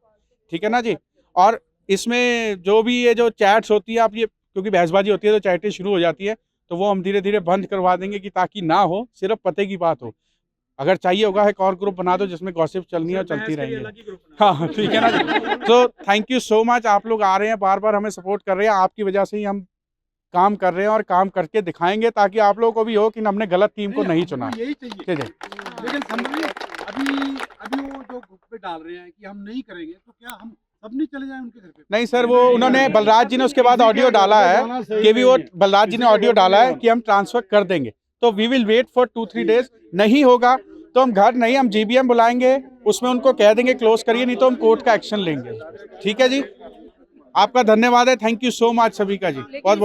ठीक है ना जी। और इसमें जो भी ये जो चैट्स होती है, आप ये क्योंकि बहसबाजी होती है तो चैटें शुरू हो जाती है, तो वो हम धीरे धीरे बंद करवा देंगे, कि ताकि ना हो, सिर्फ पते की बात हो। अगर चाहिए होगा एक और ग्रुप बना दो जिसमें गॉसिप चलनी है और चलती रहेंगी। हाँ ठीक है ना जी। तो थैंक यू सो मच, आप लोग आ रहे हैं, बार बार हमें सपोर्ट कर रहे हैं, आपकी वजह से ही हम काम कर रहे हैं और काम करके दिखाएंगे, ताकि आप लोगों को भी हो कि हमने गलत टीम को नहीं चुना। यही चाहिए। लेकिन समझिए, अभी वो जो ग्रुप पे डाल रहे हैं कि हम नहीं करेंगे, तो क्या हम सब नहीं चले जाएं उनके घर पे? नहीं सर, वो उन्होंने, बलराज जी ने उसके बाद ऑडियो डाला है कि भी वो, बलराज जी ने ऑडियो डाला है कि हम ट्रांसफर कर देंगे, तो we will wait for 2-3 days. नहीं होगा तो हम घर नहीं, हम GBM बुलाएंगे, उसमें उनको कह देंगे क्लोज करिए, नहीं तो हम कोर्ट का एक्शन लेंगे, ठीक है जी। आपका धन्यवाद है, थैंक यू सो मच सभी का जी, बहुत बहुत।